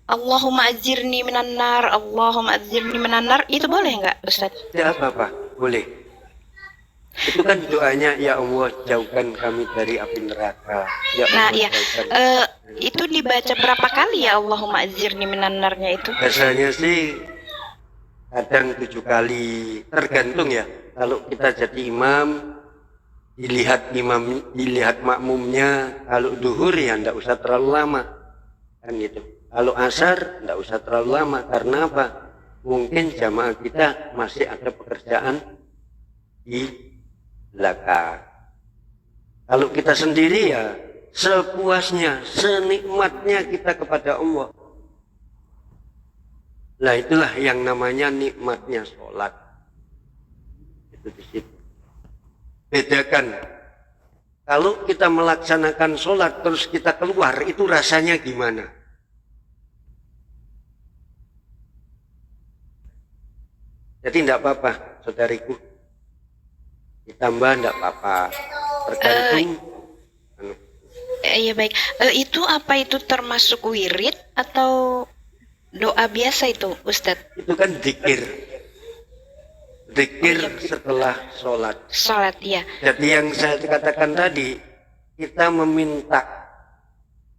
Allahumma ajirni minan nar, Allahumma ajirni minan nar, itu boleh nggak Ustadz? Ya, apa-apa, boleh. Itu kan doanya, ya Allah jauhkan kami dari api neraka. Ya Allah, nah iya, itu dibaca berapa kali ya Allahumma ajirni minan narnya itu? Biasanya sih kadang 7 kali, tergantung ya. Kalau kita jadi imam, dilihat makmumnya. Kalau duhur ya enggak usah terlalu lama, kan gitu. Kalau asar enggak usah terlalu lama, karena apa? Mungkin jamaah kita masih ada pekerjaan di belakang. Kalau kita sendiri ya sepuasnya, senikmatnya kita kepada Allah. Nah, itulah yang namanya nikmatnya sholat. Itu di situ. Bedakan. Kalau kita melaksanakan sholat terus kita keluar, itu rasanya gimana? Jadi tidak apa-apa, saudariku. Ditambah enggak apa-apa, tergantung. Iya baik. Itu apa itu termasuk wirid atau doa biasa itu, Ustadz? Itu kan zikir. Zikir setelah sholat. Sholat, ya. Jadi yang saya katakan tadi, kita meminta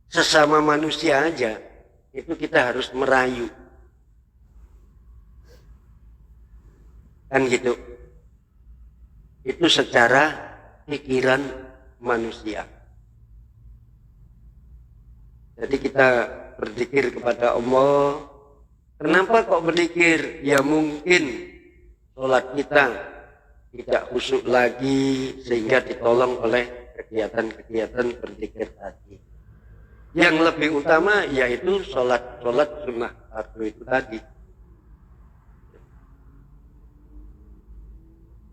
sesama manusia aja, itu kita harus merayu. Kan gitu. Itu secara pikiran manusia. Jadi kita berzikir kepada Allah. Kenapa kok berzikir? Ya mungkin sholat kita tidak khusyuk lagi sehingga ditolong oleh kegiatan-kegiatan berzikir tadi. Yang lebih utama yaitu sholat sunnah fardu itu tadi.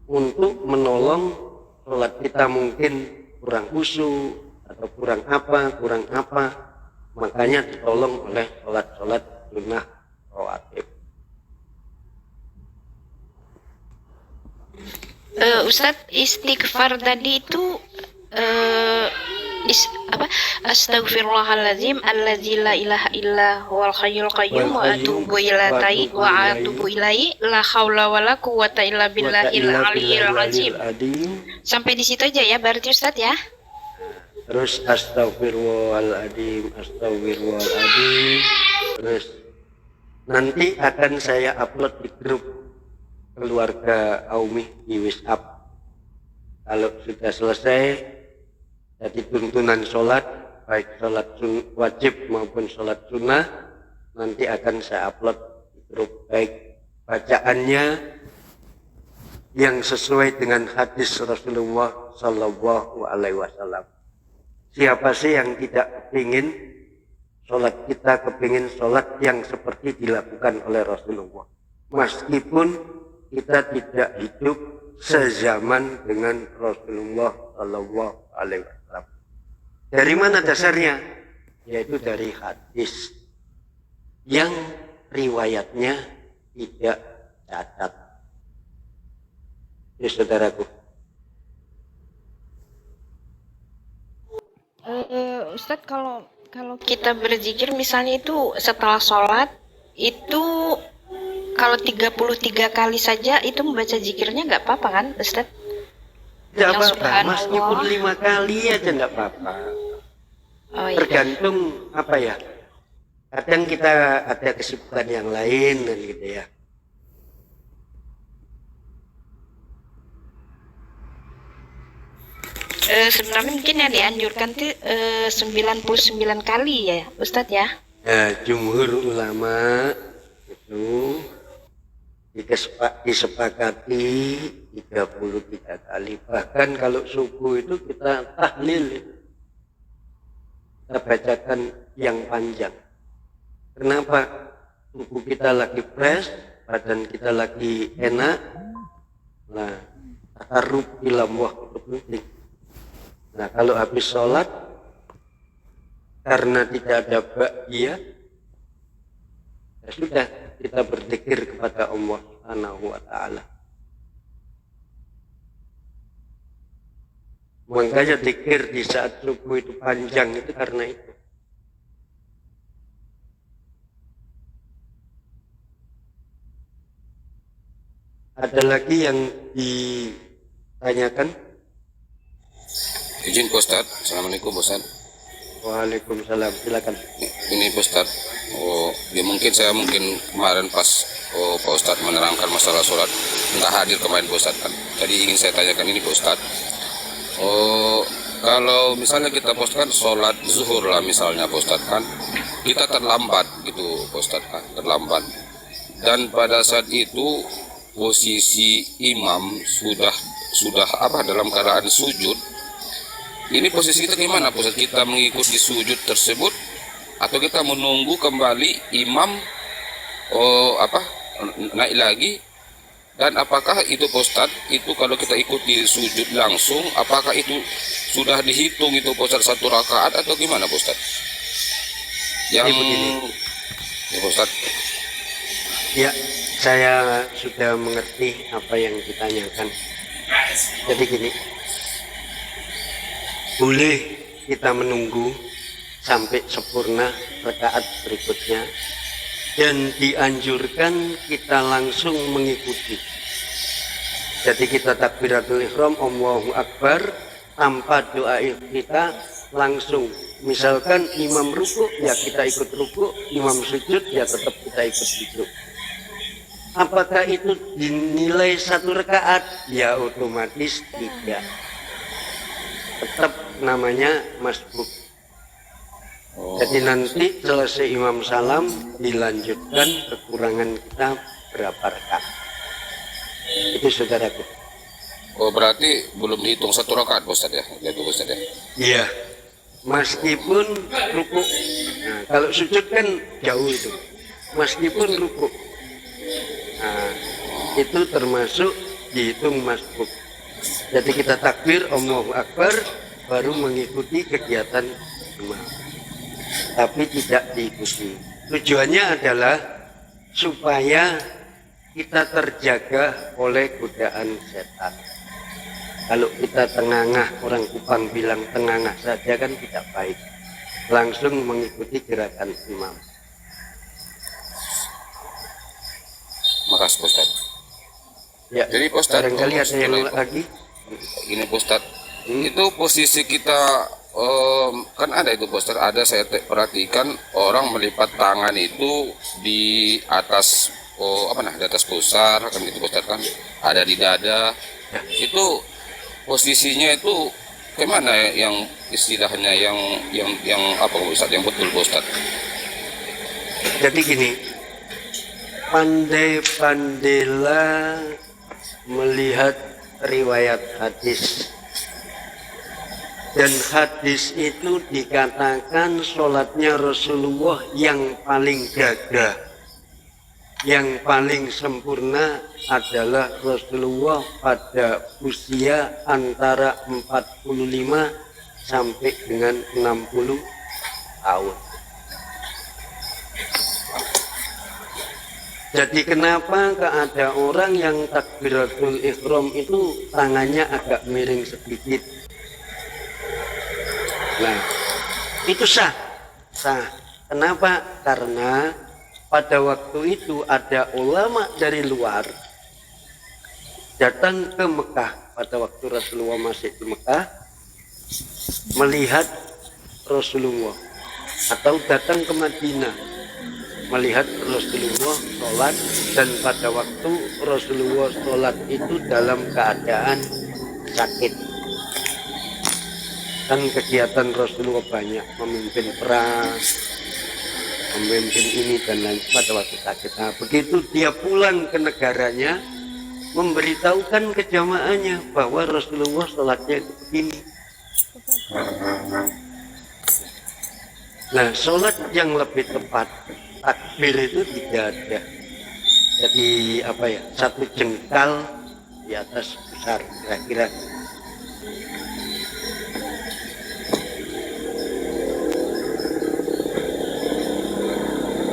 Untuk menolong sholat kita mungkin kurang khusyuk atau kurang apa, makanya ditolong oleh sholat sunnah rawatib. Ustadz, istighfar tadi itu Astaghfirullahaladzim allazi la ilaha illa huwal hayyul qayyum wa atubu ilaihi la haula wala quwwata illa billahil aliyyil azim. Sampai di situ aja ya berarti Ustadz ya. Terus astagfirullahaladzim. Terus nanti akan saya upload di grup keluarga Aumi di WhatsApp. Kalau sudah selesai jadi tuntunan sholat, baik sholat wajib maupun sholat sunnah, nanti akan saya upload di grup, baik bacaannya yang sesuai dengan hadis Rasulullah Sallallahu Alaihi Wasallam. Siapa sih yang tidak kepingin sholat kita, kepingin sholat yang seperti dilakukan oleh Rasulullah, meskipun kita tidak hidup sezaman dengan Rasulullah Sallallahu Alaihi Wasallam. Dari mana dasarnya? Yaitu dari hadis yang riwayatnya tidak cacat. Ya saudaraku. Ustadz, kalau kita berzikir misalnya itu setelah sholat itu kalau 33 kali saja itu membaca zikirnya nggak apa-apa kan Ustadz? Tidak apa-apa, meskipun 5 kali aja nggak apa-apa. Oh, iya. Tergantung apa ya. Kadang kita ada kesibukan yang lain dan gitu ya. Sebenarnya mungkin yang dianjurkan tuh 99 kali ya Ustadz ya. Jumhur ulama itu disepakati 33 kali. Bahkan kalau subuh itu kita tahlil, kita bacakan yang panjang. Kenapa? Tubuh kita lagi fresh, badan kita lagi enak. Nah, takarrub ilallah itu penting. Nah, kalau habis sholat karena tidak ada ba'iyah, ya sudah, kita berzikir kepada Allah Subhanahu wa ta'ala. Makanya zikir di saat subuh itu panjang itu karena itu. Ada lagi yang ditanyakan? Izin Pak Ustadz. Assalamualaikum Pak Ustadz. Waalaikumsalam, silakan. Ini Pak Ustadz, ya mungkin kemarin pas Pak Ustadz menerangkan masalah sholat nggak hadir kemarin Pak Ustadz kan. Jadi ingin saya tanyakan ini Pak Ustadz. Kalau misalnya kita poskan sholat zuhur lah misalnya Pak Ustadz kan, kita terlambat gitu Pak Ustadz kan, terlambat. Dan pada saat itu posisi imam sudah dalam keadaan sujud. Ini posisi kita gimana Pak Ustadz? Kita mengikuti sujud tersebut atau kita menunggu kembali imam naik lagi? Dan apakah itu Pak Ustadz, itu kalau kita ikuti sujud langsung, apakah itu sudah dihitung itu Pak Ustadz 1 rakaat atau gimana Pak Ustadz? Yang begini ya Pak Ustadz. Ya, saya sudah mengerti apa yang ditanyakan. Jadi gini, boleh kita menunggu sampai sempurna rakaat berikutnya, dan dianjurkan kita langsung mengikuti. Jadi kita takbiratul ihram, Allahu Akbar, tanpa doa kita langsung. Misalkan imam ruku, ya kita ikut ruku, imam sujud, ya tetap kita ikut sujud. Apakah itu dinilai 1 rakaat? Ya otomatis tidak. Tetap namanya masbuk. Oh, Jadi nanti selesai imam salam dilanjutkan kekurangan kita berapa rakaat. Itu saudaraku. oh berarti belum dihitung 1 rakaat Pak Ustadz ya? Itu Pak Ustadz ya? Iya. Meskipun ruku. Nah, kalau sujud kan jauh itu. Meskipun ruku. Nah, itu termasuk dihitung masbuk. Jadi kita takbir Allahu Akbar baru mengikuti kegiatan imam. Tapi tidak diikuti. Tujuannya adalah supaya kita terjaga oleh godaan setan. Kalau kita tengangah, orang Kupang bilang tengangah saja kan tidak baik. Langsung mengikuti gerakan imam. Makasih Pak Ustadz. Ya, Jadi Pak Ustadz, barangkali ada yang setelah itu, lagi. gini Pak Ustadz, itu posisi kita kan ada itu Pak Ustadz, ada saya perhatikan orang melipat tangan itu di atas di atas pusar kan gitu Pak Ustadz, kan ada di dada. Itu posisinya itu gimana ya, yang istilahnya yang apa Pak Ustadz, yang betul Pak Ustadz? Jadi gini, pandai-pandailah melihat riwayat hadis. Dan hadis itu dikatakan sholatnya Rasulullah yang paling gagah, yang paling sempurna adalah Rasulullah pada usia antara 45 sampai dengan 60 tahun. Jadi kenapa ada orang yang takbiratul ihram itu tangannya agak miring sedikit? Nah, itu sah. Kenapa? Karena pada waktu itu ada ulama dari luar datang ke Mekah pada waktu Rasulullah masih di Mekah, melihat Rasulullah, atau datang ke Madinah melihat Rasulullah sholat, dan pada waktu Rasulullah sholat itu dalam keadaan sakit. Kan kegiatan Rasulullah banyak, memimpin perang, memimpin ini dan lain pada waktu sakit. Nah, begitu dia pulang ke negaranya, memberitahukan ke jamaahnya bahwa Rasulullah sholatnya begini. Nah, sholat yang lebih tepat, takbir itu tidak ada. Jadi apa ya, 1 jengkal di atas besar kira-kira.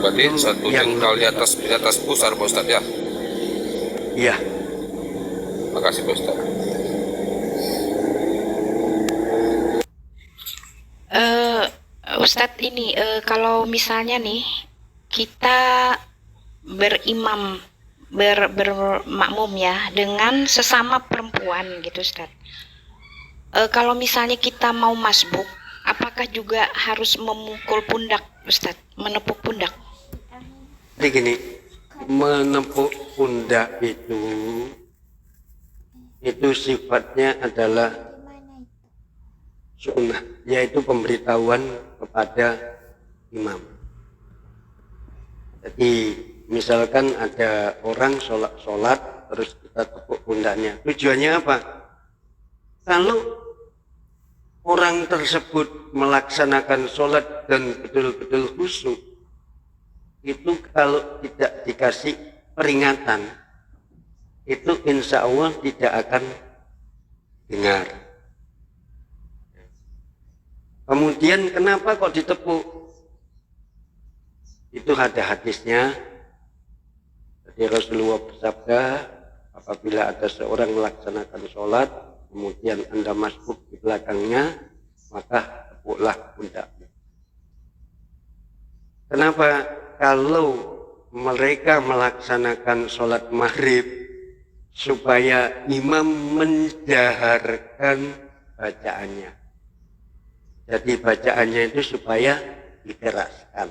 Berarti 1 jengkal di atas pusar Pak Ustadz ya? Iya. Makasih Pak Ustadz. Ustadz ini kalau misalnya nih kita berimam bermakmum ya dengan sesama perempuan gitu Ustadz. Kalau misalnya kita mau masbuk, apakah juga harus memukul pundak Ustadz, menepuk pundak? Jadi gini, menepuk pundak itu sifatnya adalah sunnah, yaitu pemberitahuan kepada imam. Jadi misalkan ada orang sholat terus kita tepuk pundaknya, tujuannya apa? Kalau orang tersebut melaksanakan sholat dan betul-betul khusyuk, itu kalau tidak dikasih peringatan, itu insya Allah tidak akan dengar. Kemudian kenapa kok ditepuk? Itu ada hadisnya. Jadi Rasulullah bersabda, apabila ada seorang melaksanakan sholat, kemudian Anda masbuk di belakangnya, maka tepuklah pundaknya. Kenapa? Kalau mereka melaksanakan sholat maghrib, supaya imam menjaharkan bacaannya. Jadi bacaannya itu supaya dikeraskan.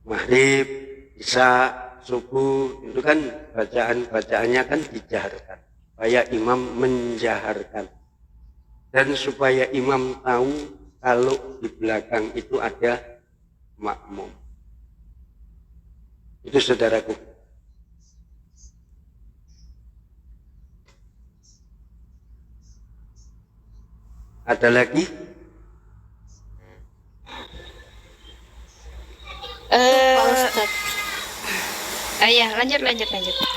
Maghrib, isya, subuh, itu kan bacaan-bacaannya kan dijaharkan, supaya imam menjaharkan. dan supaya imam tahu kalau di belakang itu ada makmum. Itu saudaraku. Ada lagi? Pak Ustadz. Ya, lanjut.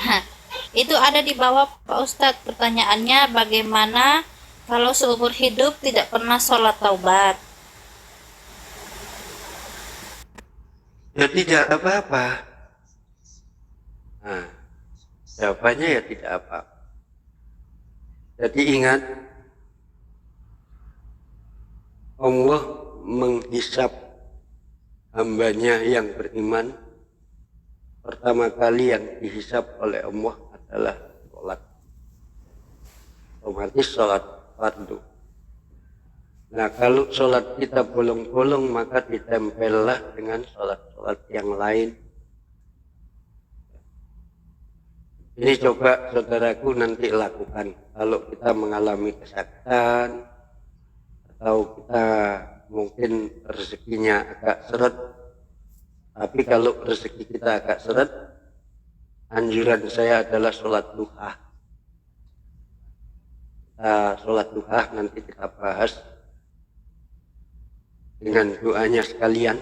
Hah, itu ada di bawah Pak Ustadz. Pertanyaannya bagaimana kalau seumur hidup tidak pernah sholat taubat? Ya tidak apa-apa. Nah, jawabannya ya tidak apa-apa. Jadi ingat, Allah menghisap hambanya yang beriman. Pertama kali yang dihisap oleh Allah adalah sholat. Otomatis sholat fardu. Nah, kalau sholat kita bolong-bolong, maka ditempellah dengan sholat-sholat yang lain. Ini coba saudaraku nanti lakukan. Kalau kita mengalami kesakitan, atau kita mungkin rezekinya agak seret, tapi kalau rezeki kita agak seret, anjuran saya adalah sholat duha. Sholat duha nanti kita bahas dengan doanya sekalian.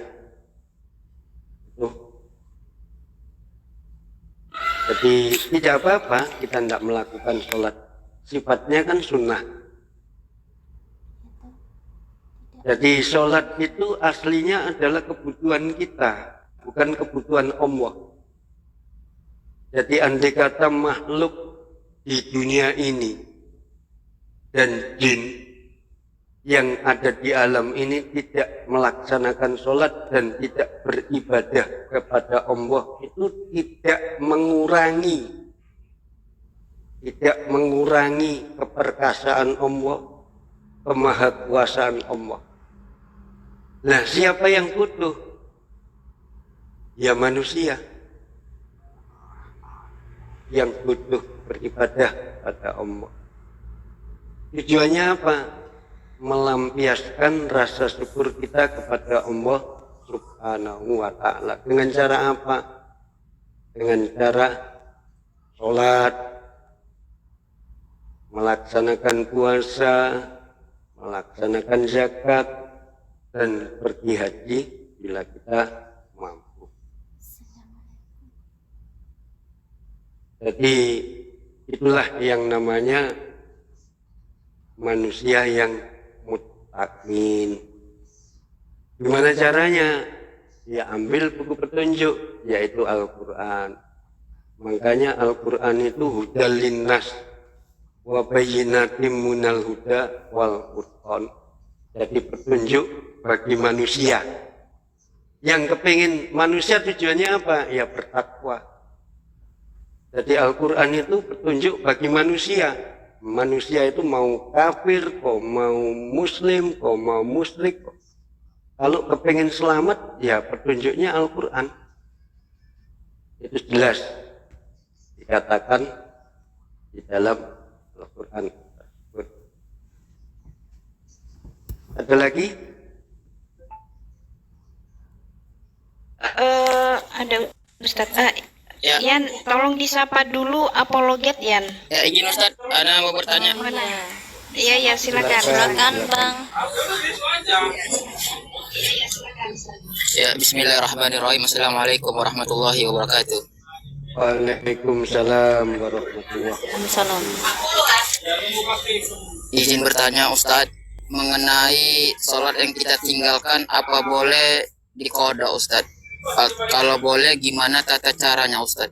Jadi tidak apa-apa kita tidak melakukan sholat. Sifatnya kan sunnah. Jadi sholat itu aslinya adalah kebutuhan kita, bukan kebutuhan Allah. Jadi andai kata makhluk di dunia ini dan jin yang ada di alam ini tidak melaksanakan sholat dan tidak beribadah kepada Allah, itu tidak mengurangi keperkasaan Allah, kemahakuasaan Allah. Nah, siapa yang butuh? Ya manusia yang butuh beribadah pada Allah. Tujuannya apa? Melampiaskan rasa syukur kita kepada Allah Subhanahu wa ta'ala. Dengan cara apa? Dengan cara sholat, melaksanakan puasa, melaksanakan zakat, dan pergi haji bila kita mampu. Jadi itulah yang namanya manusia yang muttaqin. Gimana caranya? Ya ambil buku petunjuk, yaitu Al-Quran. Makanya Al-Quran itu hudal linnas wa bayyinatim minal huda wal furqan. Jadi petunjuk bagi manusia. Yang kepingin manusia tujuannya apa? Ya bertakwa. Jadi Al-Quran itu petunjuk bagi manusia. Manusia itu mau kafir, kok mau muslim, kok mau musyrik. Kalau kepingin selamat, ya petunjuknya Al-Quran. Itu jelas dikatakan di dalam Al-Quran. Ada lagi? Ada Ustaz. Ya. Yan, tolong disapa dulu apologet Yan. Ya, izin Ustaz, ada mau bertanya. Mana? Iya, silakan. Silakan Bang. Ya, bismillahirrahmanirrahim. Assalamualaikum warahmatullahi wabarakatuh. Waalaikumsalam warahmatullahi wabarakatuh. Salam. Izin bertanya Ustaz, mengenai sholat yang kita tinggalkan, apa boleh diqada Ustaz? Kalau boleh, gimana tata caranya Ustaz?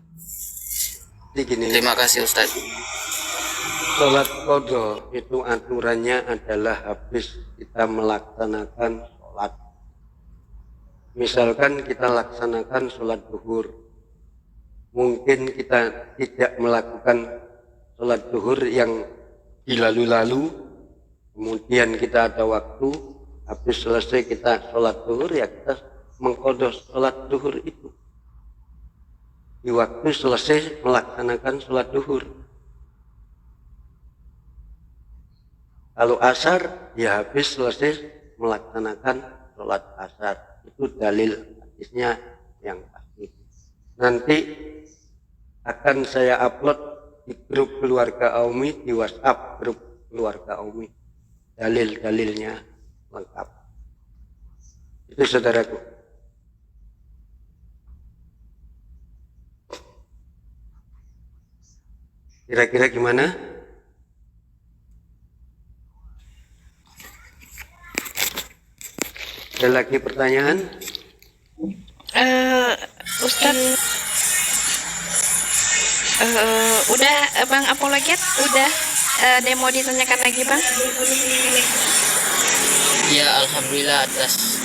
Begini, Terima kasih Ustaz. sholat qadha itu aturannya adalah habis kita melaksanakan sholat. Misalkan kita laksanakan sholat zuhur, mungkin kita tidak melakukan sholat zuhur yang dilalu-lalu, kemudian kita ada waktu, habis selesai kita sholat zuhur, ya kita mengqadha sholat zuhur itu di waktu selesai melaksanakan sholat zuhur. Kalau asar ya habis selesai melaksanakan sholat asar. Itu dalil hadisnya yang pasti. Nanti akan saya upload di grup keluarga Aumi, di WhatsApp grup keluarga Aumi, dalil-dalilnya lengkap. Itu saudaraku. Kira-kira gimana? Ada lagi pertanyaan? Ustadz, udah Bang Apologet, udah ada yang mau ditanyakan lagi Bang? Ya, alhamdulillah atas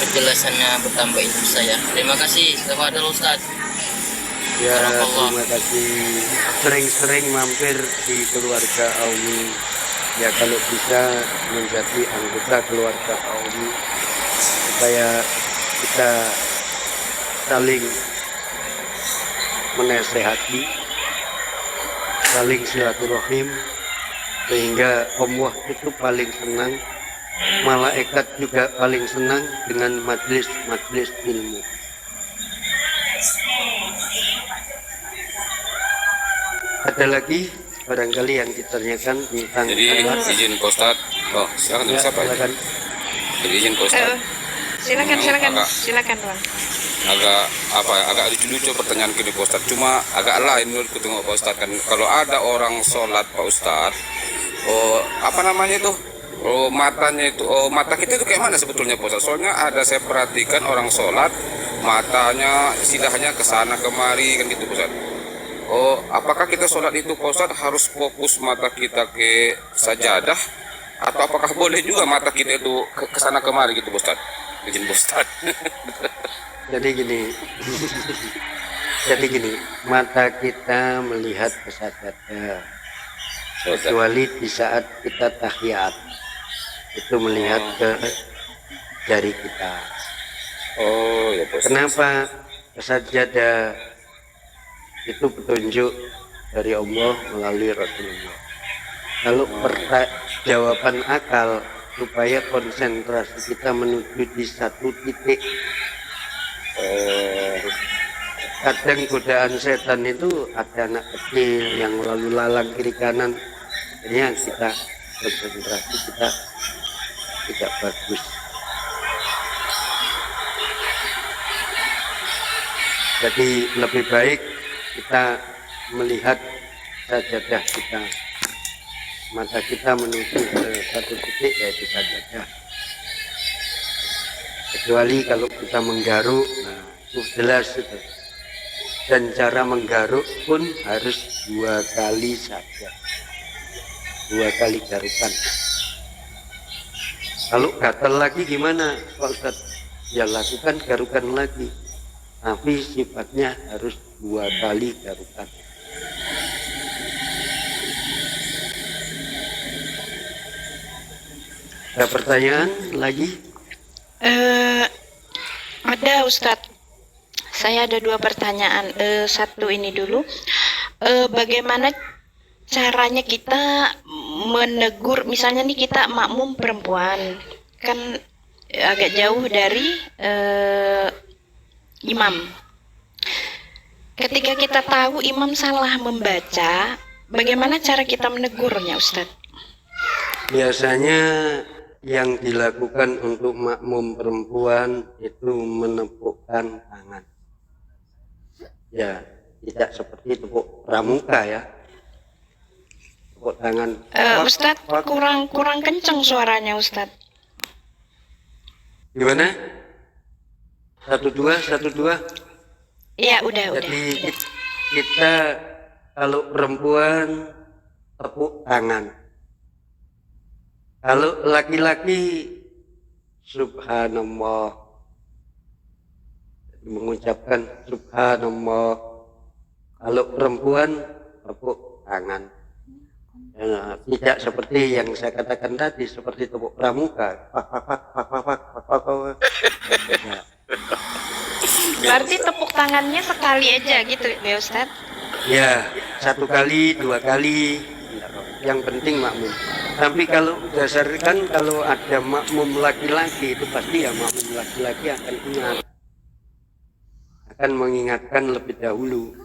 penjelasannya bertambah ilmu saya. Terima kasih kepada Ustaz. Ya, Barakallah. terima kasih. Sering-sering mampir di keluarga Aumi. Ya, kalau bisa menjadi anggota keluarga Aumi supaya kita saling menasehati, saling silaturahim, sehingga Allah itu paling senang, malaikat juga paling senang dengan majlis-majlis ilmu. Ada lagi barangkali yang ditanyakan tentang Jadi sholat? izin Pak Ustadz. Oh, silakan Ya, siapa ya? silakan. Jadi izin Pak Ustadz. Silakan Bang. Agak lucu-lucu pertanyaan ke Pak Ustadz. Cuma agak lain menurut tengok Pak Ustadz kan. Kalau ada orang sholat Pak Ustadz, apa namanya itu? Matanya itu, mata kita itu kayak mana sebetulnya Pak Ustadz? Soalnya ada saya perhatikan orang sholat, matanya sidahnya ke sana kemari kan gitu Pak Ustadz. Apakah kita sholat itu Pak Ustadz harus fokus mata kita ke sajadah, atau apakah boleh juga mata kita itu ke sana kemari gitu Pak Ustadz? Izin Pak Ustadz. Jadi gini, mata kita melihat ke sajadah, kecuali di saat kita tahiyat itu melihat ke jari kita. Oh ya Pak Ustadz. Kenapa ke sajadah? Itu petunjuk dari Allah melalui Rasulullah. Kalau jawaban akal supaya konsentrasi kita menuju di satu titik. Kadang godaan setan itu ada anak kecil yang lalu lalang kiri kanan, akhirnya kita konsentrasi kita tidak bagus. Jadi lebih baik kita melihat sajadah kita, mata kita menuju ke satu titik yaitu sajadah. Kecuali kalau kita menggaruk, nah itu jelas itu. Dan cara menggaruk pun harus 2 kali saja, 2 kali garukan. Kalau gatal lagi gimana Pak Ustadz? Ya lakukan garukan lagi, tapi sifatnya harus 2 kali garukan. Ada pertanyaan lagi? Ada Ustadz. Saya ada 2 pertanyaan. Satu ini dulu. Bagaimana caranya kita menegur, misalnya nih kita makmum perempuan, kan agak jauh dari imam. Ketika kita tahu imam salah membaca, bagaimana cara kita menegurnya, Ustadz? Biasanya yang dilakukan untuk makmum perempuan itu menepukkan tangan. Ya, tidak seperti tepuk pramuka ya. Tepuk tangan. Ustadz, kurang kenceng suaranya, Ustadz. Gimana? 1 2. Ya, udah. Jadi kita kalau perempuan tepuk tangan. Kalau laki-laki subhanallah, mengucapkan subhanallah. Kalau perempuan tepuk tangan. Ya, tidak seperti yang saya katakan tadi, seperti tepuk pramuka. Ya. Berarti tepuk tangannya sekali aja gitu ya, Ustadz? Ya, 1 kali, 2 kali. Yang penting makmum. Tapi kalau berdasarkan kalau ada makmum laki-laki itu pasti ya makmum laki-laki akan ingat, akan mengingatkan lebih dahulu.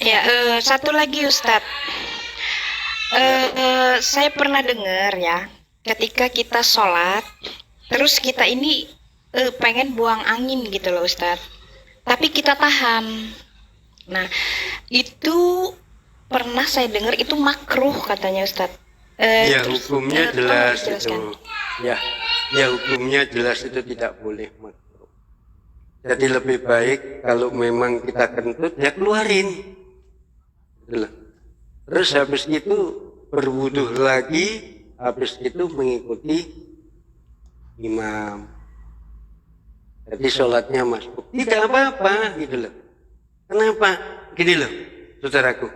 Ya, satu lagi Ustadz. Saya pernah dengar ya, ketika kita sholat, terus kita ini pengen buang angin gitu loh Ustadz, tapi kita tahan. Nah, itu pernah saya dengar itu makruh katanya Ustadz. Ya hukumnya jelas itu. dijelaskan. Ya hukumnya jelas itu tidak boleh makruh. Jadi lebih baik kalau memang kita kentut ya keluarin. Terus habis itu berwudu lagi, habis itu mengikuti imam. Jadi sholatnya masbuk, tidak apa-apa gitu loh. Kenapa? Gini loh, saudaraku.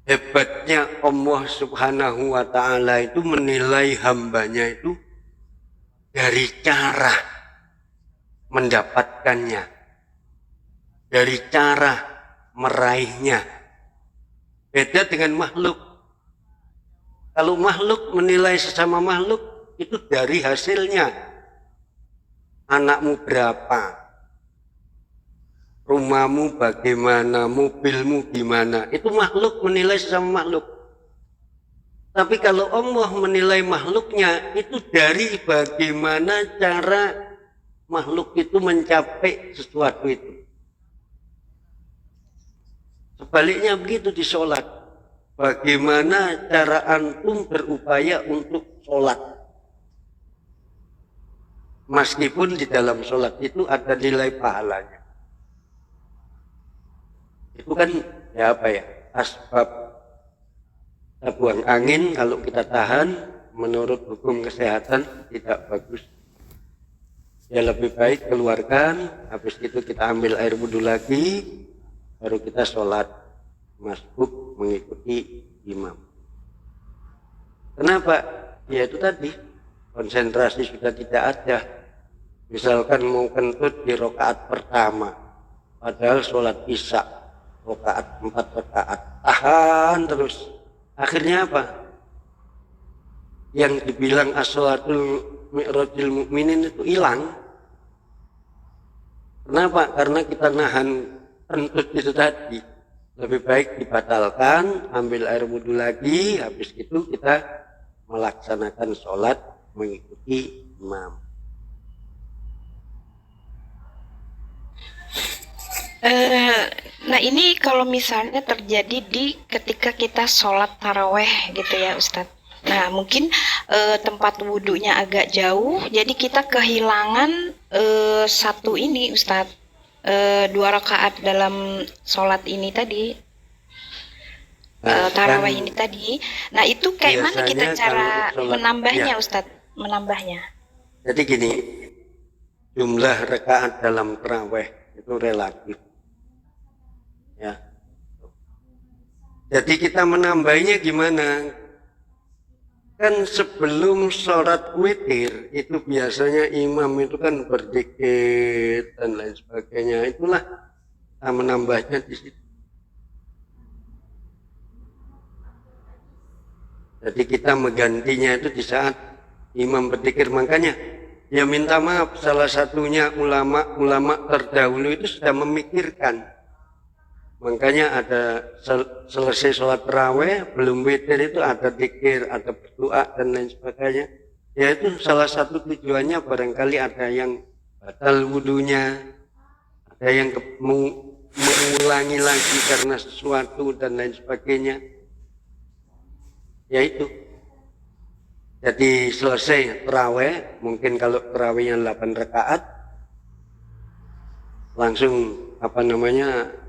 Hebatnya Allah Subhanahu wa Ta'ala itu menilai hambanya itu dari cara mendapatkannya, dari cara meraihnya. Beda dengan makhluk. Kalau makhluk menilai sesama makhluk itu dari hasilnya. Anakmu berapa? Rumahmu bagaimana? Mobilmu gimana? Itu makhluk menilai sesama makhluk. Tapi kalau Allah menilai makhluknya itu dari bagaimana cara makhluk itu mencapai sesuatu itu. Sebaliknya begitu di sholat. Bagaimana cara antum berupaya untuk sholat. Meskipun di dalam sholat itu ada nilai pahalanya. Itu kan ya apa ya, asbab buang angin kalau kita tahan menurut hukum kesehatan tidak bagus. Ya lebih baik keluarkan, habis itu kita ambil air wudhu lagi, baru kita sholat masbuk mengikuti imam. Kenapa? Ya itu tadi, konsentrasi sudah tidak ada. Misalkan mau kentut di rakaat pertama, padahal sholat isya rakaat 4 rakaat, tahan terus. Akhirnya apa? Yang dibilang as-sholatul mi'rajil mu'minin itu hilang. Kenapa? Karena kita nahan kentut itu tadi. Lebih baik dibatalkan, ambil air wudhu lagi, habis itu kita melaksanakan sholat mengikuti imam. Nah ini kalau misalnya terjadi di ketika kita sholat taraweh gitu ya Ustadz. Nah mungkin tempat wudhunya agak jauh, jadi kita kehilangan satu ini Ustadz. 2 rakaat dalam sholat ini tadi, tarawih ini tadi. Nah itu kayak mana kita cara menambahnya Ustadz? Menambahnya. Jadi gini, jumlah rakaat dalam tarawih itu relatif. Ya. Jadi kita menambahnya gimana? Kan sebelum sholat witir itu biasanya imam itu kan berzikir dan lain sebagainya. Itulah kita menambahnya di situ. Jadi kita menggantinya itu di saat imam berzikir. Makanya ya minta maaf, salah satunya ulama terdahulu itu sudah memikirkan. Makanya ada selesai sholat tarawih belum witir itu ada zikir, ada berdoa dan lain sebagainya. Ya itu salah satu tujuannya, barangkali ada yang batal wudunya, ada yang mengulangi lagi karena sesuatu dan lain sebagainya. Ya itu. Jadi selesai tarawih, mungkin kalau tarawihnya 8 rakaat langsung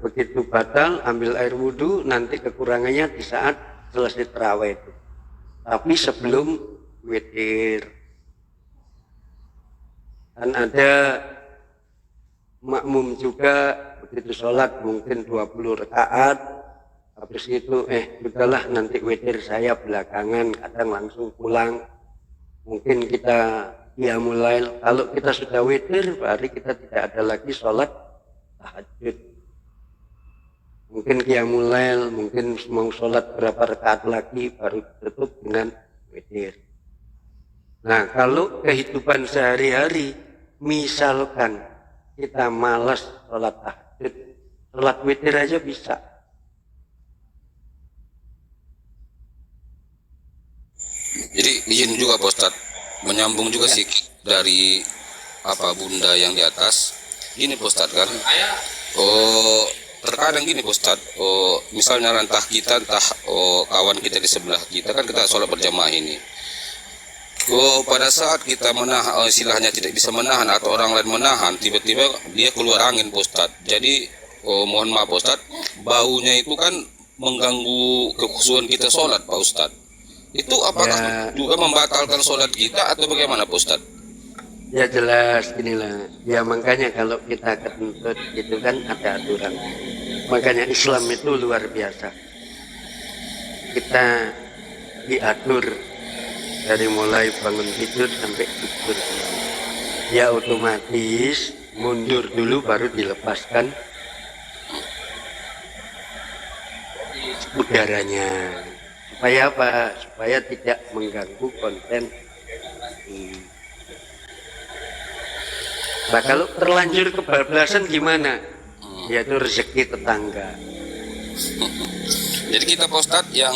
begitu batal ambil air wudhu, nanti kekurangannya di saat selesai tarawih itu, tapi sebelum witir. Dan ada makmum juga begitu sholat mungkin 20 rakaat, habis itu sudahlah nanti witir saya belakangan, kadang langsung pulang. Mungkin kita mulai kalau kita sudah witir, berarti kita tidak ada lagi sholat tahajud. mungkin qiyamul lail, mungkin mau sholat berapa rakaat lagi baru tutup dengan witir. Nah, kalau kehidupan sehari-hari, misalkan kita malas sholat tahajud, sholat witir aja bisa. Jadi izin juga Pak Ustadz, menyambung juga sih dari apa bunda yang di atas. Gini Pak Ustadz kan, terkadang gini Pak Ustadz, misalnya entah kita, entah kawan kita di sebelah kita kan kita sholat berjamaah ini. Pada saat kita menahan, istilahnya tidak bisa menahan atau orang lain menahan, tiba-tiba dia keluar angin Pak Ustadz. Jadi mohon maaf Pak Ustadz, baunya itu kan mengganggu kekhusyuan kita sholat Pak Ustadz. Itu apakah juga membatalkan sholat kita atau bagaimana Pak Ustadz? Ya jelas inilah. Ya makanya kalau kita kentut itu kan ada aturan. Makanya Islam itu luar biasa. Kita diatur dari mulai bangun tidur sampai tidur. Ya otomatis mundur dulu baru dilepaskan udaranya. Supaya apa? Supaya tidak mengganggu konten. Nah kalau terlanjur kebablasan gimana? Yaitu rezeki tetangga. Jadi kita Pak Ustadz yang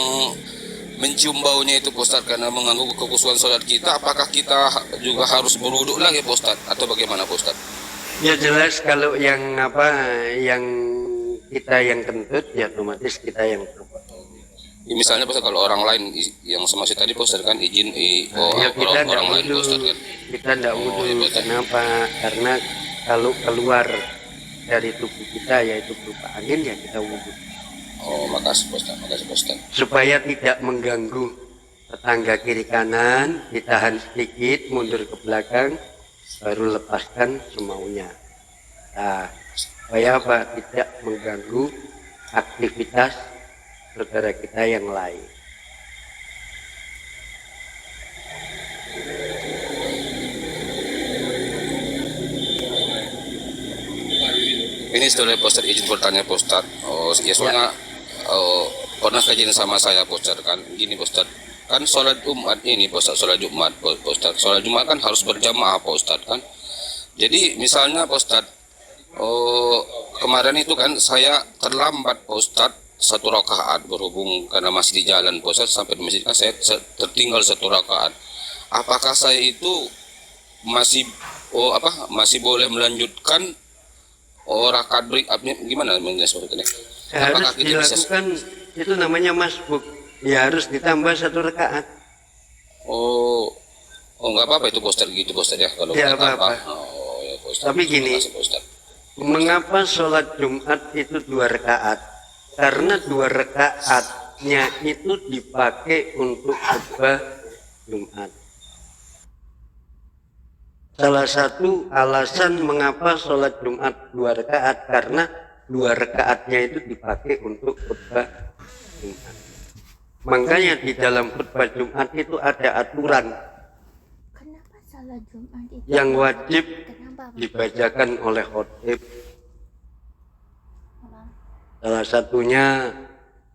mencium baunya itu Pak Ustadz karena mengganggu kekhusyuan sholat kita, apakah kita juga harus berwudhu lagi Pak Ustadz atau bagaimana Pak Ustadz? Ya jelas kalau yang yang kita yang kentut ya otomatis kita yang berbuat. Ya, misalnya Pak Ustadz, kalau orang lain yang semasa tadi Pak Ustadz kan izin Ya kita tidak orang lain Pak wudhu, Ustadz kan. kita tidak wudhu. iya, Pak Ustadz. Kenapa? Karena kalau keluar dari tubuh kita yaitu berupa angin ya kita wudhu. Makasih Pak Ustadz, makasih Pak Ustadz. Supaya tidak mengganggu tetangga kiri kanan, ditahan sedikit, mundur ke belakang, baru lepaskan semaunya. Nah, supaya apa? Tidak mengganggu aktivitas saudara kita yang lain. Ini setelah Pak Ustadz izin bertanya Pak Ustadz. Ya soalnya pernah kajian sama saya Pak Ustadz kan. Gini Pak Ustadz, kan sholat Jumat ini Pak Ustadz, sholat Jumat Pak Ustadz. Sholat Jumat kan harus berjamaah Pak Ustadz kan. Jadi misalnya Pak Ustadz, kemarin itu kan saya terlambat Pak Ustadz 1 rakaat berhubung karena masih di jalan Pak Ustadz sampai di masjid kan saya tertinggal 1 rakaat. Apakah saya itu masih boleh melanjutkan rakaat break up gimana menjelaskannya? Harus dilakukan itu namanya masbuk. Ya harus ditambah 1 rakaat. Nggak apa-apa itu Pak Ustadz gitu Pak Ustadz ya kalau Ya, kita apa-apa. ya, Pak Ustadz. Tapi gini, Terima kasih, Pak Ustadz. mengapa sholat Jumat itu 2 rakaat? Karena 2 rakaatnya itu dipakai untuk khutbah Jumat. Salah satu alasan mengapa sholat Jumat 2 rakaat karena 2 rakaatnya itu dipakai untuk khutbah Jumat. Makanya di dalam khutbah Jumat itu ada aturan Kenapa salat Jumat itu yang wajib kenapa dibacakan oleh khotib. Salah satunya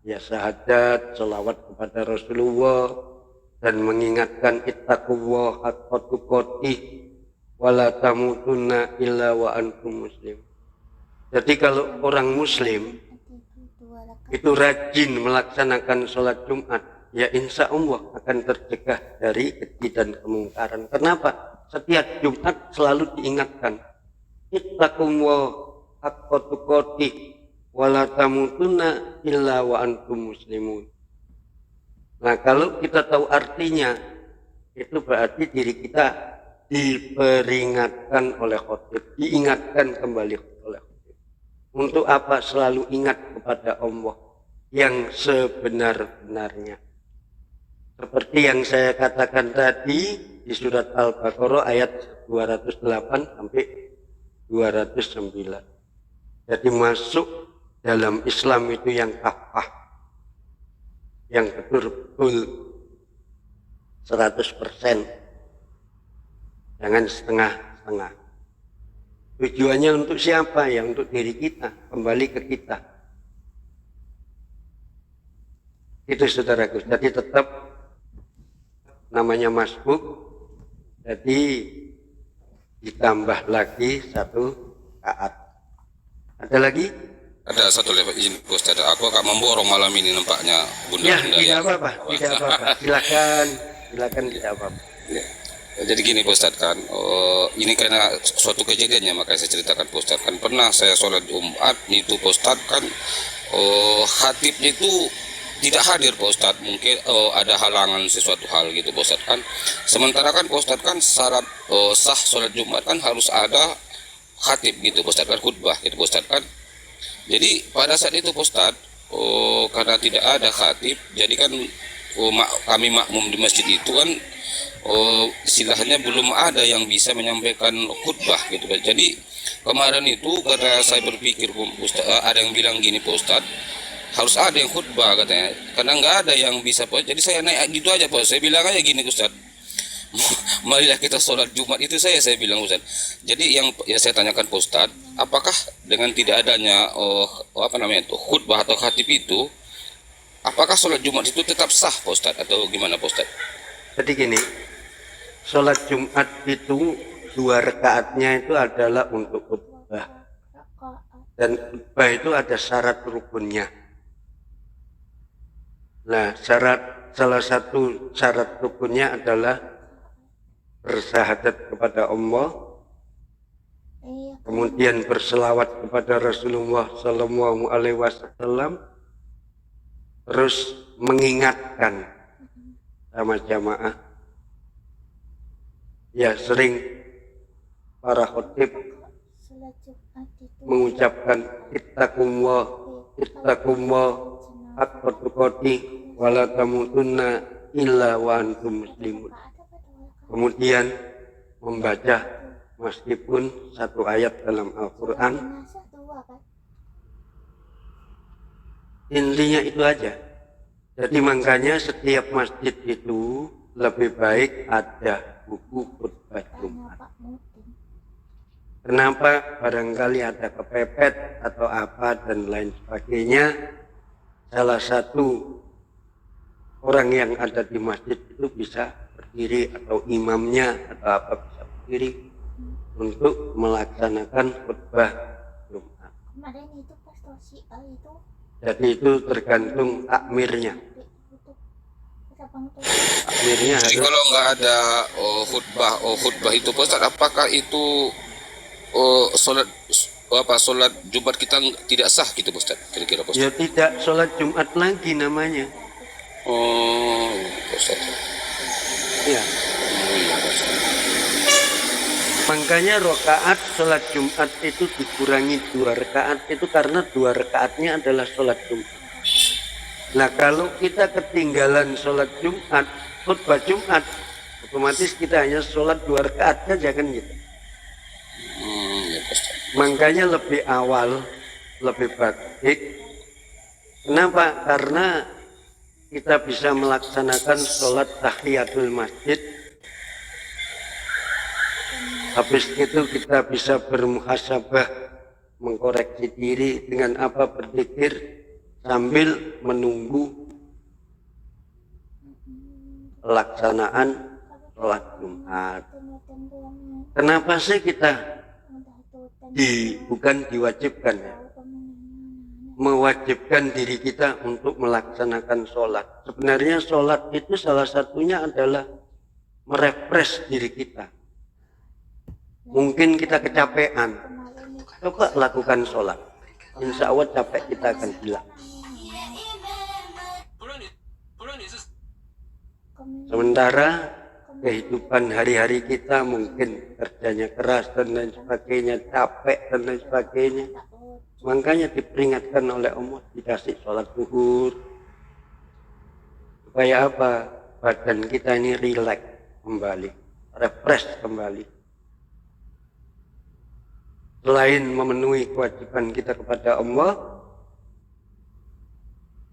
ya syahadat, selawat kepada Rasulullah, dan mengingatkan ittaqullah haqqa tuqatih wala tamutunna illa wa antum muslim. Jadi kalau orang muslim itu rajin melaksanakan sholat Jumat, ya insya Allah akan tercegah dari keji dan kemungkaran. Kenapa? Setiap Jumat selalu diingatkan ittaqullah haqqa tuqatih wala tamutunna illa wa antum muslimun. Nah, kalau kita tahu artinya, itu berarti diri kita diperingatkan oleh khotib, diingatkan kembali oleh khotib. Untuk apa? Selalu ingat kepada Allah yang sebenar-benarnya. Seperti yang saya katakan tadi di surat Al-Baqarah ayat 208 sampai 209. Jadi masuk dalam Islam itu yang kafah, yang betul-betul 100%, jangan setengah-setengah. Tujuannya untuk siapa? Ya untuk diri kita, kembali ke kita. Itu saudaraku. Jadi tetap namanya masbuk. Jadi ditambah lagi 1 rakaat. Ada lagi? Ada satu level izin Ustaz, aku agak memborong malam ini nampaknya Ya, bunda-bunda tidak apa-apa, tidak apa-apa. Silakan tidak apa-apa. Ya. Jadi gini Pak Ustadz kan, ini karena suatu kejadiannya makanya saya ceritakan Pak Ustadz kan, pernah saya sholat Jumat itu Pak Ustadz kan, khatibnya itu tidak hadir Pak Ustadz, mungkin ada halangan sesuatu hal gitu Pak Ustadz kan. Sementara kan Pak Ustadz kan syarat sah sholat Jumat kan harus ada khatib gitu Pak Ustadz kan, khutbah gitu Pak Ustadz kan. Jadi pada saat itu Pak Ustadz, karena tidak ada khatib, jadi kan kami makmum di masjid itu kan, istilahnya belum ada yang bisa menyampaikan khutbah gitu Pak. Jadi kemarin itu karena saya berpikir Ustaz, ada yang bilang gini Pak Ustadz, harus ada yang khutbah katanya, karena nggak ada yang bisa Pak. Jadi saya naik gitu aja Pak, saya bilang aja gini Ustadz, marilah kita sholat Jumat itu saya bilang Ustaz. Jadi yang saya tanyakan Pak Ustadz, apakah dengan tidak adanya khutbah atau khatib itu, apakah sholat Jumat itu tetap sah Pak Ustadz atau gimana Pak Ustadz? Jadi gini, sholat Jumat itu 2 rakaatnya itu adalah untuk khutbah, dan khutbah itu ada syarat rukunnya. Nah, salah satu syarat rukunnya adalah bersyahadat kepada Allah, Iya. kemudian berselawat kepada Rasulullah Sallallahu Alaihi Wasallam, terus mengingatkan sama jamaah. Ya, sering para khotib Sholat Jumat itu mengucapkan ittaqullah haqqa tuqatih wa la tamutunna illa wa antum muslimun. Kemudian membaca meskipun 1 ayat dalam Al-Quran. jenazah 2 kan? Intinya itu aja. Jadi makanya setiap masjid itu lebih baik ada buku khutbah Tanya Jumat. Pak Mudin. Kenapa? Barangkali ada kepepet atau apa dan lain sebagainya. Salah satu orang yang ada di masjid itu bisa berdiri, atau imamnya atau apa bisa berdiri untuk melaksanakan khutbah Jumat. Kemarin itu pas Tosia itu Jadi itu tergantung takmirnya. Takmirnya Jadi harus kalau nggak ada khutbah itu Pak Ustadz, apakah itu sholat Jumat kita tidak sah gitu Pak Ustadz, kira-kira Pak Ustadz? ya tidak sholat Jumat lagi namanya. Oh, Pak Ustadz. Ya. Makanya rakaat sholat Jumat itu dikurangi 2 rakaat itu karena 2 rakaatnya adalah sholat Jumat. Nah, kalau kita ketinggalan sholat Jumat, khutbah Jumat, otomatis kita hanya sholat 2 rakaat saja kan gitu. Ya, Pak Ustadz. Makanya lebih awal, lebih baik. Kenapa? Karena kita bisa melaksanakan sholat tahiyatul masjid. Habis itu kita bisa bermuhasabah, mengkoreksi diri dengan apa, berzikir sambil menunggu pelaksanaan sholat Jumat. Kenapa sih kita bukan diwajibkan ya? Mewajibkan diri kita untuk melaksanakan sholat. Sebenarnya sholat itu salah satunya adalah merefresh diri kita. Mungkin kita kecapean, coba lakukan sholat, insya Allah capek kita akan hilang. Sementara kehidupan hari-hari kita mungkin kerjanya keras dan lain sebagainya, capek dan lain sebagainya. Makanya diperingatkan oleh Allah, dikasih sholat zuhur. Supaya apa? Badan kita ini rileks kembali, refresh kembali. Selain memenuhi kewajiban kita kepada Allah,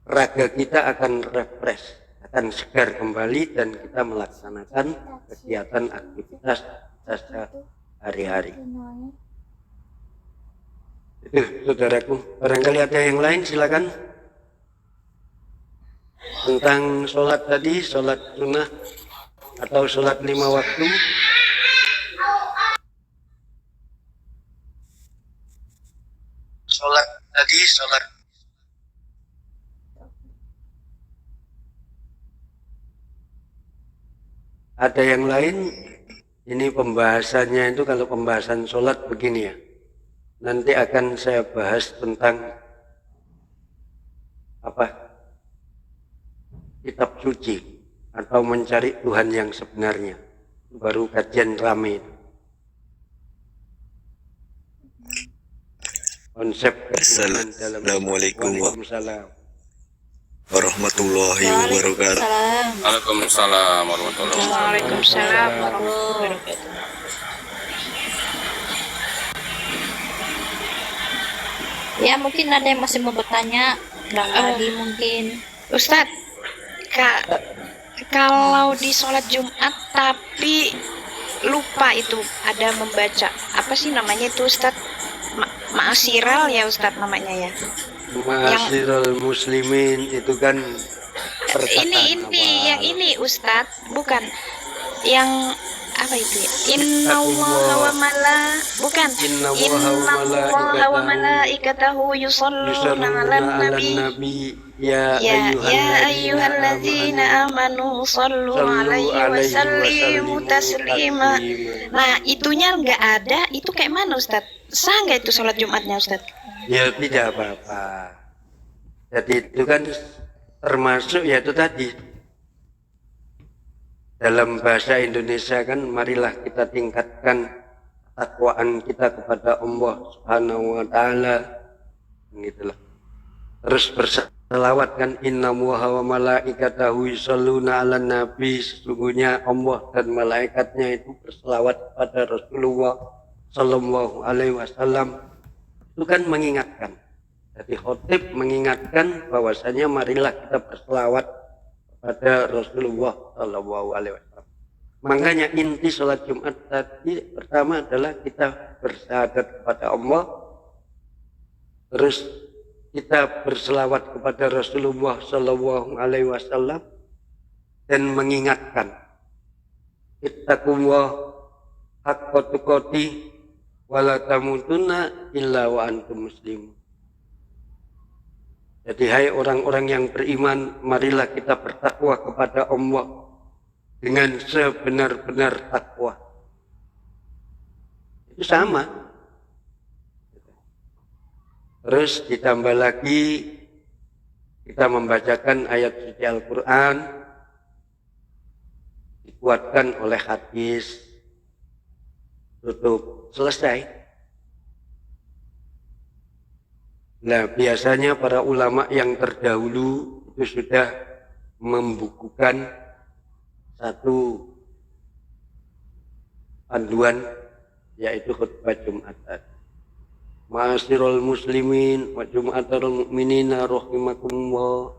raga kita akan refresh, akan segar kembali, dan kita melaksanakan kegiatan aktivitas sehari-hari. Itu saudaraku. Barangkali ada yang lain, silakan. tentang sholat tadi, sholat sunnah atau sholat 5 waktu. Sholat tadi, sholat ada yang lain. Ini pembahasannya itu, kalau pembahasan sholat begini ya, nanti akan saya bahas tentang apa, kitab suci atau mencari Tuhan yang sebenarnya, baru kajian rame. Konsep ketuhanan dalam Assalamualaikum Waalaikumsalam. warahmatullahi wabarakatuh. Salam. Waalaikumsalam warahmatullahi wabarakatuh. Waalaikumsalam warahmatullahi wabarakatuh. Ya, mungkin ada yang masih mau bertanya. Bang Adi mungkin. Ustadz, kalau di sholat Jumat tapi lupa itu ada membaca apa sih namanya itu Ustadz? Ma'asiral ya Ustadz namanya ya. Ma'asirul muslimin itu kan perkataan Ini awal. yang ini Ustadz, bukan yang apa itu ya? Innallaha wa bukan. Innallaha wa malaikatahu yusholluna 'alan nabi. Ya ayyuhalladzina amanu shallu 'alaihi wa sallimu taslima. Nah, itunya nggak ada, itu kayak mana Ustadz? Sah nggak itu sholat Jumatnya Ustadz? Ya tidak apa-apa. Jadi itu kan termasuk ya itu tadi, dalam bahasa Indonesia kan, marilah kita tingkatkan takwaan kita kepada Allah Subhanahu wa taala, gitulah. Terus berselawat kan, innallaha wa malaikatahu yusholluna 'alan nabi, sesungguhnya Allah dan malaikatnya itu berselawat kepada Rasulullah sallallahu alaihi wasallam. Itu kan mengingatkan. Jadi khotib mengingatkan bahwasanya marilah kita berselawat kepada Rasulullah sallallahu alaihi wasallam. Makanya inti sholat Jumat tadi pertama adalah kita bersyahadat kepada Allah, terus kita berselawat kepada Rasulullah sallallahu alaihi wasallam, dan mengingatkan ittaqullah haqqa tuqatih wala tamutunna illa wa antum muslimun. Jadi hai orang-orang yang beriman, marilah kita bertakwa kepada Allah dengan sebenar-benar takwa. Itu sama. Terus ditambah lagi kita membacakan ayat suci Al-Quran, dikuatkan oleh hadis, tutup, selesai. Nah, biasanya para ulama yang terdahulu itu sudah membukukan satu panduan, yaitu khutbah Jumat. Ma'asirul muslimin wa jum'atul mu'minina rahimakumullah,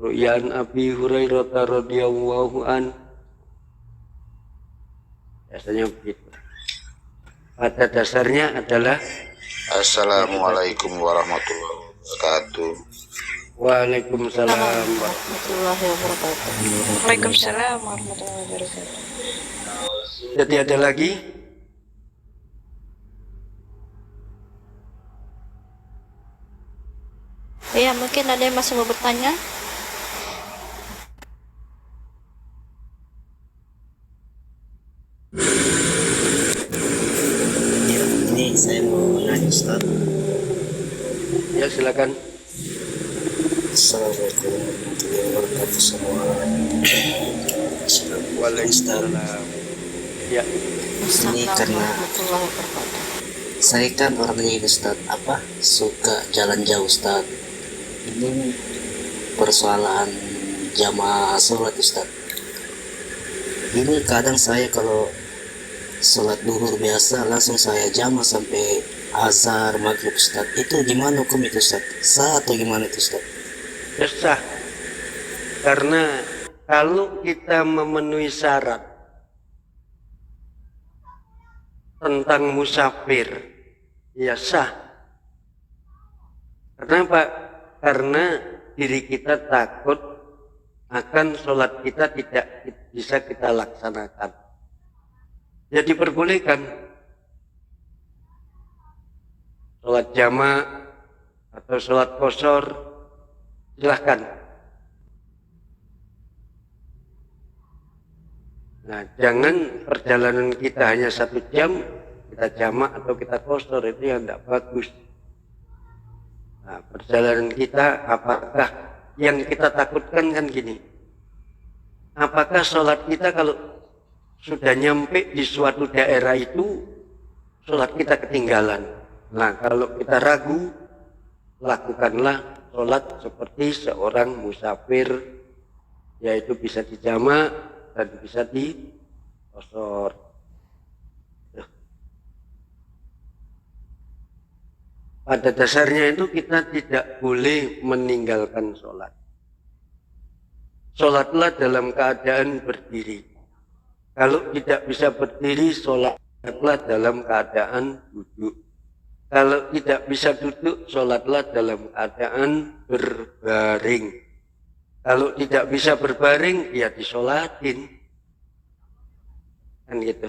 ru'yan Abi Hurairah radhiyallahu an. Biasanya begitu. Pada dasarnya adalah Assalamualaikum warahmatullahi wabarakatuh. Waalaikumsalam. Warahmatullahi wabarakatuh. Waalaikumsalam warahmatullahi wabarakatuh. Jadi ada lagi? Ya, mungkin ada yang masih mau bertanya. Ya, ini saya mau nanya Ustaz. Ya, silakan. Assalamualaikum warahmatullahi wabarakatuh semua. Waalaikumsalam. Ya, Ini karena Warahmatullahi wabarakatuh. saya kan orangnya ini Ustaz, suka jalan jauh Ustaz. Ini persoalan jamaah sholat Ustaz. Ini kadang saya kalau sholat duhur biasa langsung saya jamaah sampai azhar maghrib Ustaz. Itu gimana hukum itu Ustaz? Sah atau gimana itu Ustaz? sah. Karena kalau kita memenuhi syarat tentang musafir, ya sah. Kenapa? Karena diri kita takut akan sholat kita tidak bisa kita laksanakan. Ya diperbolehkan sholat jama' atau sholat qashar, silahkan. Nah, jangan perjalanan kita hanya 1 jam, kita jama' atau kita qashar, itu yang tidak bagus. Nah, perjalanan kita, apakah yang kita takutkan kan gini, apakah sholat kita kalau sudah nyampe di suatu daerah itu, sholat kita ketinggalan. Nah, kalau kita ragu, lakukanlah sholat seperti seorang musafir, yaitu bisa dijama' dan bisa di qashar. Pada dasarnya itu kita tidak boleh meninggalkan sholat. Sholatlah dalam keadaan berdiri. Kalau tidak bisa berdiri, sholatlah dalam keadaan duduk. Kalau tidak bisa duduk, sholatlah dalam keadaan berbaring. Kalau tidak bisa berbaring, ya disolatin. Kan gitu.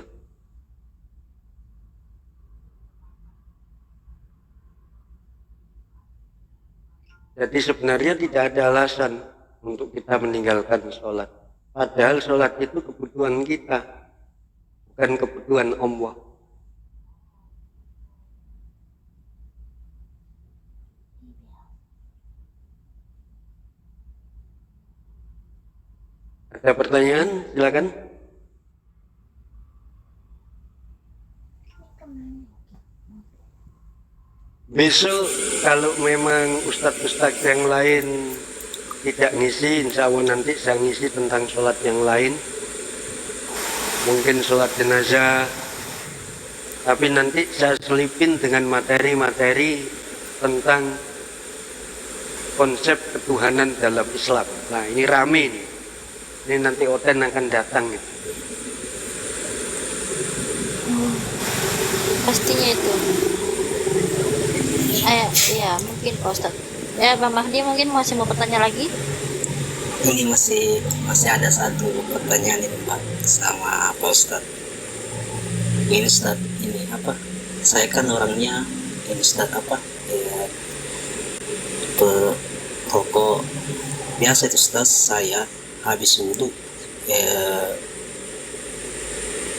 Jadi sebenarnya tidak ada alasan untuk kita meninggalkan sholat. Padahal sholat itu kebutuhan kita, bukan kebutuhan Allah. Ada pertanyaan? Silakan. Besok kalau memang ustadz-ustadz yang lain tidak ngisi, insya Allah nanti saya ngisi tentang sholat yang lain. Mungkin sholat jenazah, tapi nanti saya selipin dengan materi-materi tentang konsep ketuhanan dalam Islam. Nah, ini rame nih. Ini nanti Oten akan datang nih. Pastinya itu. Ya mungkin Pak Ustadz. Ya Pak Mahdi mungkin masih mau bertanya lagi? Ini masih ada satu pertanyaan ini Pak sama Pak Ustadz. Ini Ustadz, ini apa? Saya kan orangnya ini Ustadz apa? Perokok biasa itu Ustadz. Saya habis wudhu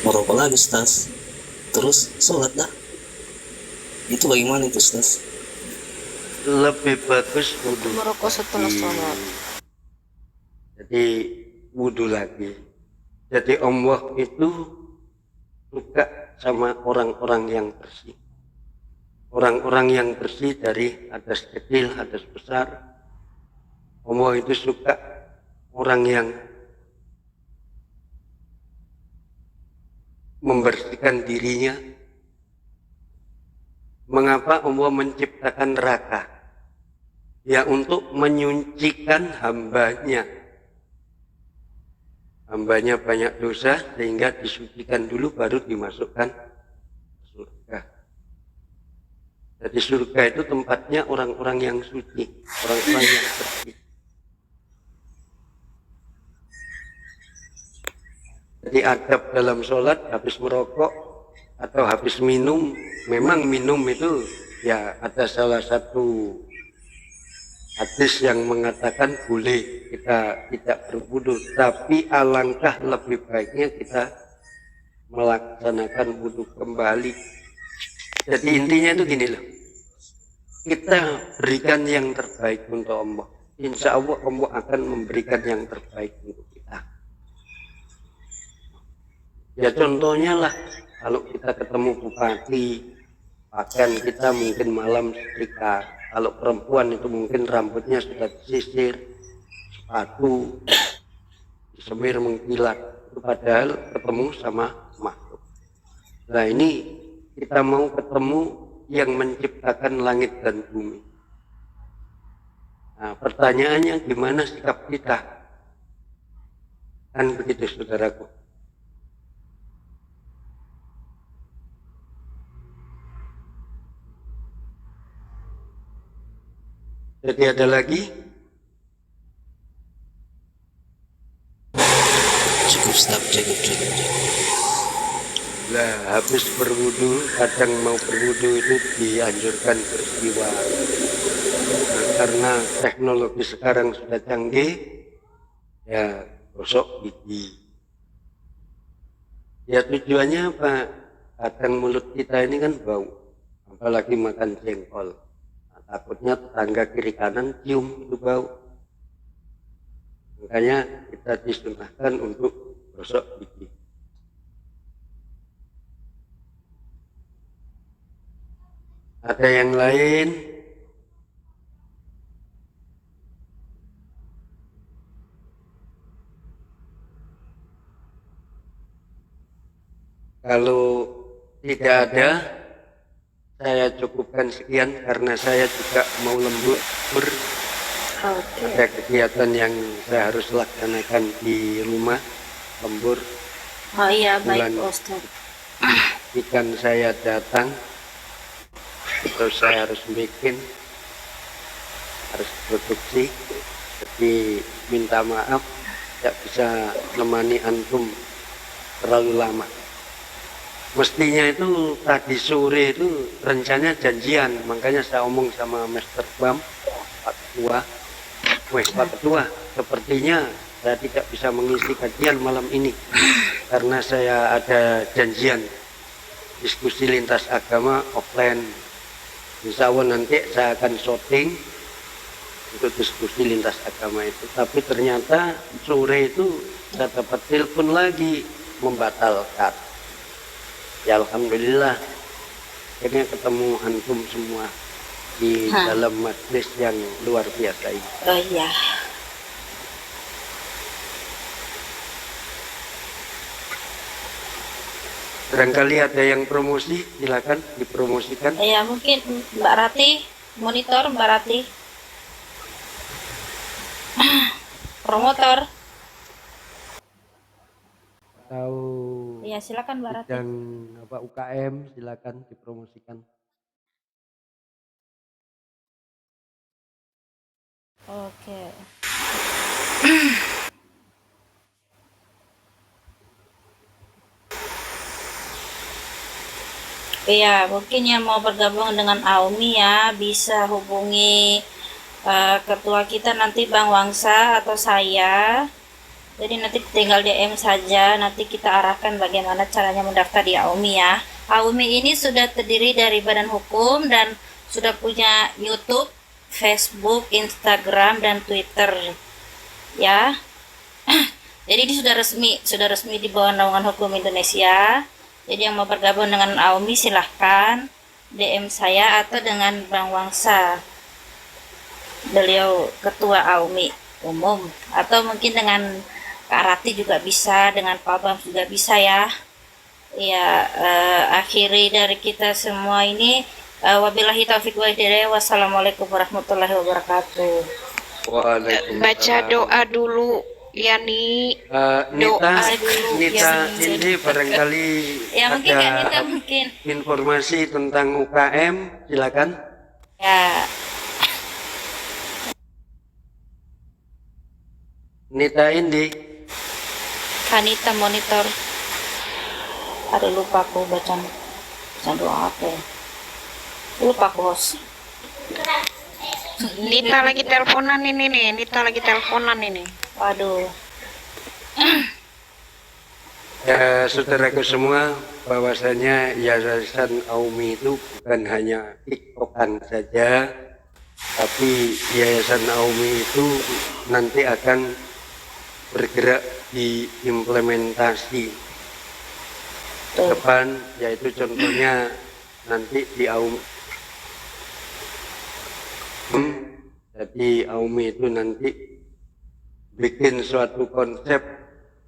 merokok lagi Ustadz. Terus sholat dah. Itu bagaimana itu Ustadz? Lebih bagus wudhu. Merokok setelah sholat. Jadi wudhu lagi. Jadi Allah itu suka sama orang-orang yang bersih. Orang-orang yang bersih dari hadas kecil, hadas besar. Allah itu suka orang yang membersihkan dirinya. Mengapa Allah menciptakan neraka? Ya untuk menyucikan hambanya. Hambanya banyak dosa sehingga disucikan dulu baru dimasukkan surga. Jadi surga itu tempatnya orang-orang yang suci, orang-orang yang bersih. Jadi adab dalam sholat habis merokok atau habis minum, memang minum itu ya ada salah satu hadis yang mengatakan boleh kita tidak berwudu, tapi alangkah lebih baiknya kita melaksanakan wudu kembali. Jadi intinya itu gini loh, kita berikan yang terbaik untuk Allah. Insya Allah Allah akan memberikan yang terbaik untuk kita. Ya contohnya lah, kalau kita ketemu bupati, pakaian kita mungkin malam setrika. Kalau perempuan itu mungkin rambutnya sudah disisir, sepatu, semir mengkilat. Itu padahal ketemu sama makhluk. Nah ini kita mau ketemu yang menciptakan langit dan bumi. Nah pertanyaannya gimana sikap kita? Kan begitu saudaraku. Jadi ada lagi? Ustaz, cukup. Lah, habis berwudu, kadang mau berwudu itu dianjurkan bersiwak. Nah, karena teknologi sekarang sudah canggih, ya gosok gigi. Ya tujuannya apa? Kadang mulut kita ini kan bau, apalagi makan jengkol. Nah, takutnya tetangga kiri kanan cium itu bau. Makanya kita disunahkan untuk gosok gigi. Ada yang lain? Kalau tidak ada, saya cukupkan sekian karena saya juga mau lembur. Ada kegiatan yang saya harus laksanakan di rumah, lembur. Oh iya, baik Bulan Pak Ustadz. ikan saya datang, terus saya harus bikin, harus produksi. Jadi minta maaf, tidak bisa menemani antum terlalu lama. Mestinya itu tadi sore itu rencananya janjian, makanya saya omong sama Master Bam, Pak Ketua. Pak Ketua, sepertinya saya tidak bisa mengisi kajian malam ini karena saya ada janjian diskusi lintas agama offline. Insya Allah nanti saya akan shooting untuk diskusi lintas agama itu. Tapi ternyata sore itu saya dapat telepon lagi membatalkan. Ya Alhamdulillah akhirnya ketemu antum semua di dalam majlis yang luar biasa ini. Oh iya. Barangkali ada yang promosi, silakan dipromosikan. Ya mungkin Mbak Rati, monitor Mbak Rati. Promotor. Atau Ya silakan Mbak Rati. bidang apa UKM, silakan dipromosikan. Oke. Iya, mungkin yang mau bergabung dengan Aumi ya bisa hubungi ketua kita nanti Bang Wangsa atau saya. Jadi nanti tinggal DM saja, nanti kita arahkan bagaimana caranya mendaftar di Aumi ya. Aumi ini sudah terdiri dari badan hukum dan sudah punya YouTube, Facebook, Instagram, dan Twitter ya. Jadi ini sudah resmi di bawah naungan hukum Indonesia. Jadi yang mau bergabung dengan Aumi silahkan DM saya atau dengan Bang Wangsa, beliau ketua Aumi umum, atau mungkin dengan Kak Rati juga bisa, dengan Pak Bang juga bisa ya. Ya, akhiri dari kita semua ini, wabillahi taufiq wal hidayah. Wassalamualaikum warahmatullahi wabarakatuh. Waalaikumsalam. Baca doa dulu, Yani. Nita, dulu, Nita ya. ini barangkali Ya mungkin Kak Nita ada mungkin. informasi tentang UKM, silakan. Ya, Nita Indi, Kanita monitor. Aduh lupa aku baca doa apa ya. Lupa aku host. Nita lagi teleponan ini nih, Nita lagi teleponan ini. Waduh. ya, saudaraku semua, bahwasanya Yayasan Aumi itu bukan hanya tiktokan saja, tapi Yayasan Aumi itu nanti akan bergerak di implementasi ke depan, yaitu contohnya nanti di Aumi. Jadi Aumi itu nanti bikin suatu konsep,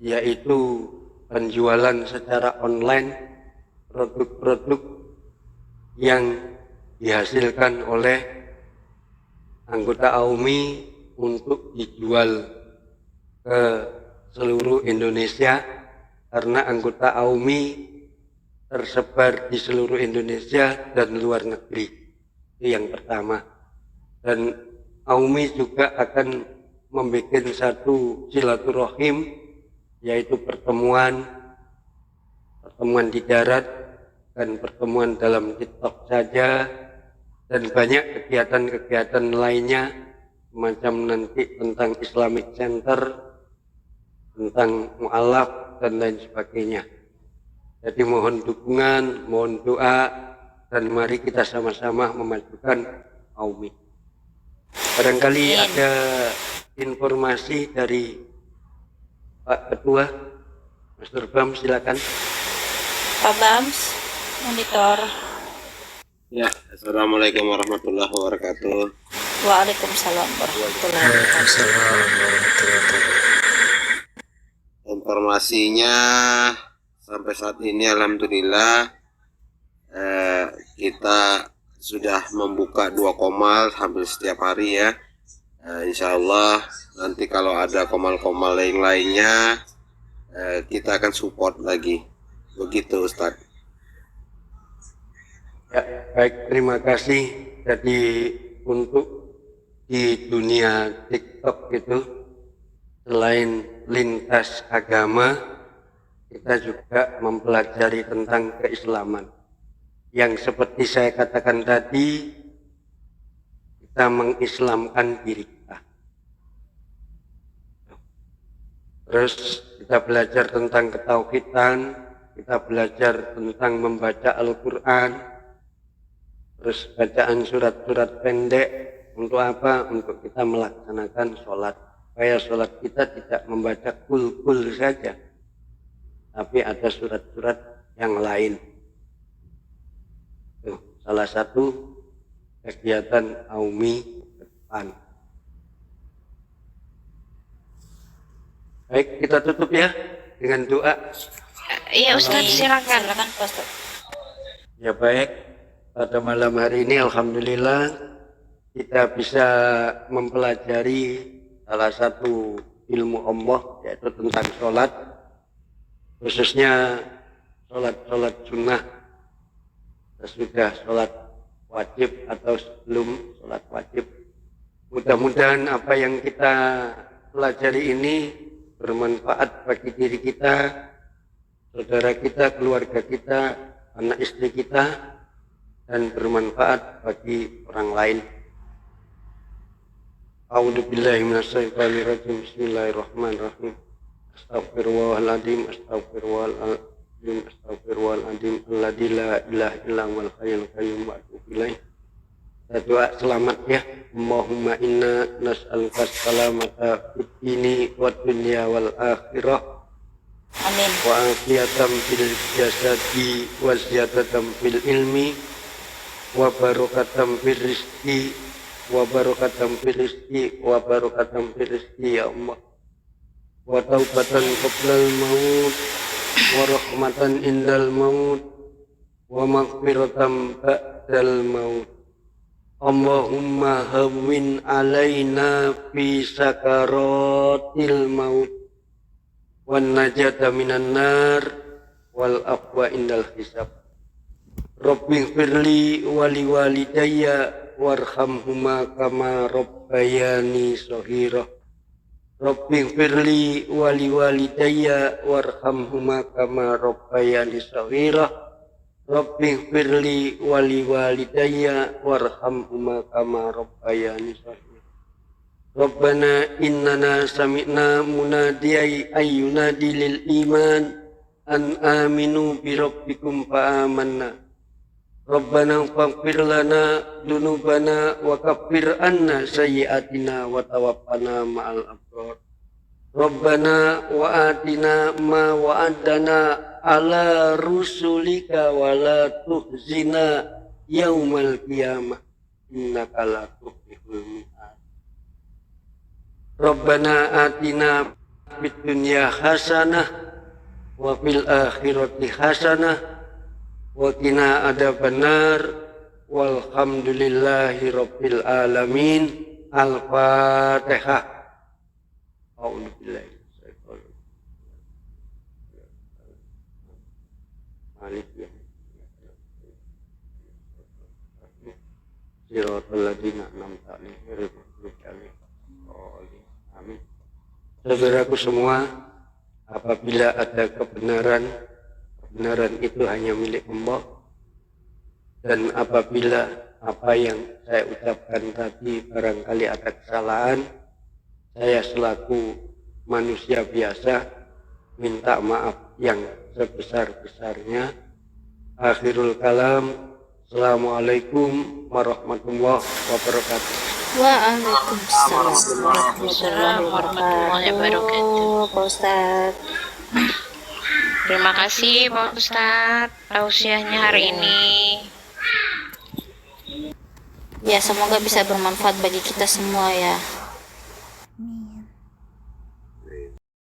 yaitu penjualan secara online produk-produk yang dihasilkan oleh anggota Aumi untuk dijual ke seluruh Indonesia, karena anggota Aumi tersebar di seluruh Indonesia dan luar negeri. Itu yang pertama. Dan Aumi juga akan membuat satu silaturahim, yaitu pertemuan di darat dan pertemuan dalam TikTok saja, dan banyak kegiatan-kegiatan lainnya macam nanti tentang Islamic Center, tentang mu'alaf dan lain sebagainya. Jadi mohon dukungan, mohon doa, dan mari kita sama-sama memajukan AUMI. Barangkali ada informasi dari Pak Ketua, Mas Bam, silakan. Pak Bams, monitor. Ya, assalamualaikum warahmatullahi wabarakatuh. Waalaikumsalam warahmatullahi wabarakatuh. Informasinya sampai saat ini alhamdulillah kita sudah membuka 2 komal hampir setiap hari ya. Insya Allah nanti kalau ada komal-komal lainnya kita akan support lagi. Begitu Ustadz. Ya, baik, terima kasih. Jadi untuk di dunia TikTok itu selain lintas agama, kita juga mempelajari tentang keislaman. Yang seperti saya katakan tadi, kita mengislamkan diri kita. Terus kita belajar tentang ketauhidan, kita belajar tentang membaca Al-Quran, terus bacaan surat-surat pendek. Untuk apa? Untuk kita melaksanakan sholat. Supaya sholat kita tidak membaca kul-kul saja, tapi ada surat-surat yang lain. Tuh, salah satu kegiatan AUMI ke depan. Baik, kita tutup ya dengan doa. Iya Ustadz, silakan. Silakan Ustaz. Ya baik, pada malam hari ini alhamdulillah kita bisa mempelajari salah satu ilmu Allah, yaitu tentang sholat, khususnya sholat sunnah, sesudah sholat wajib atau sebelum sholat wajib. Mudah-mudahan apa yang kita pelajari ini bermanfaat bagi diri kita, saudara kita, keluarga kita, anak istri kita, dan bermanfaat bagi orang lain. A'udzu billahi minasyaitonir rajim. Bismillahirrahmanirrahim. Astaghfirullahaladzim, astaghfirullahaladzim, astaghfirullahaladzim, alladzi la ilaha illa huwal hayyul qayyum wa atubu ilaih. Kita doa selamat ya. Allahumma inna nas'aluka salamata fid dini wad dunya wal akhirah. Amin. Wa afiyatan fil jasadi wa ziyadatan fil ilmi wa barakatan fil rizqi wa barakatan fil rizqi wa barakatan fil rizqi ya Allah. Wa taubatan qablal maut wa rahmatan indal maut wa maghfiratan ba'dal maut. Allahumma hawwin alaina fi sakaratil maut wan najata minan nar wal afwa indal hisab. Rabbi firli wali walidayya warhamhuma kama rabbayani shaghira. Rabbi firli wali walidayya warhamhuma kama rabbayani shaghira. Rabbi firli wali walidayya warhamhuma kama rabbayani shaghira. Rabbana innana sami'na munadiyan ayyunadi lil iman an aminu bi rabbikum fa amanna. Rabbana faghfir lana dzunubana wa kaffir anna sayyi'atina wa tawaffana ma'al abrar. Rabbana wa atina ma wa'adana ala rusulika wa la tuhzina yaumal qiyamah innaka la tukhliful mi'ad. Rabbana atina fid dunya hasanah wa fil akhirati hasanah wa qina adzabannar walhamdulillahi rabbil alamin. Al-Fatihah. A'udzu billahi Saudaraku semua, apa apabila ada kebenaran, kebenaran itu hanya milik Allah. Dan apabila apa yang saya ucapkan tadi barangkali ada kesalahan, saya selaku manusia biasa minta maaf yang sebesar-besarnya. Akhirul kalam. Assalamualaikum warahmatullahi wabarakatuh. Waalaikumsalam warahmatullahi wabarakatuh. Pak Ustadz. Terima kasih Pak Ustadz tausiahnya hari ini. Ya, semoga bisa bermanfaat bagi kita semua ya.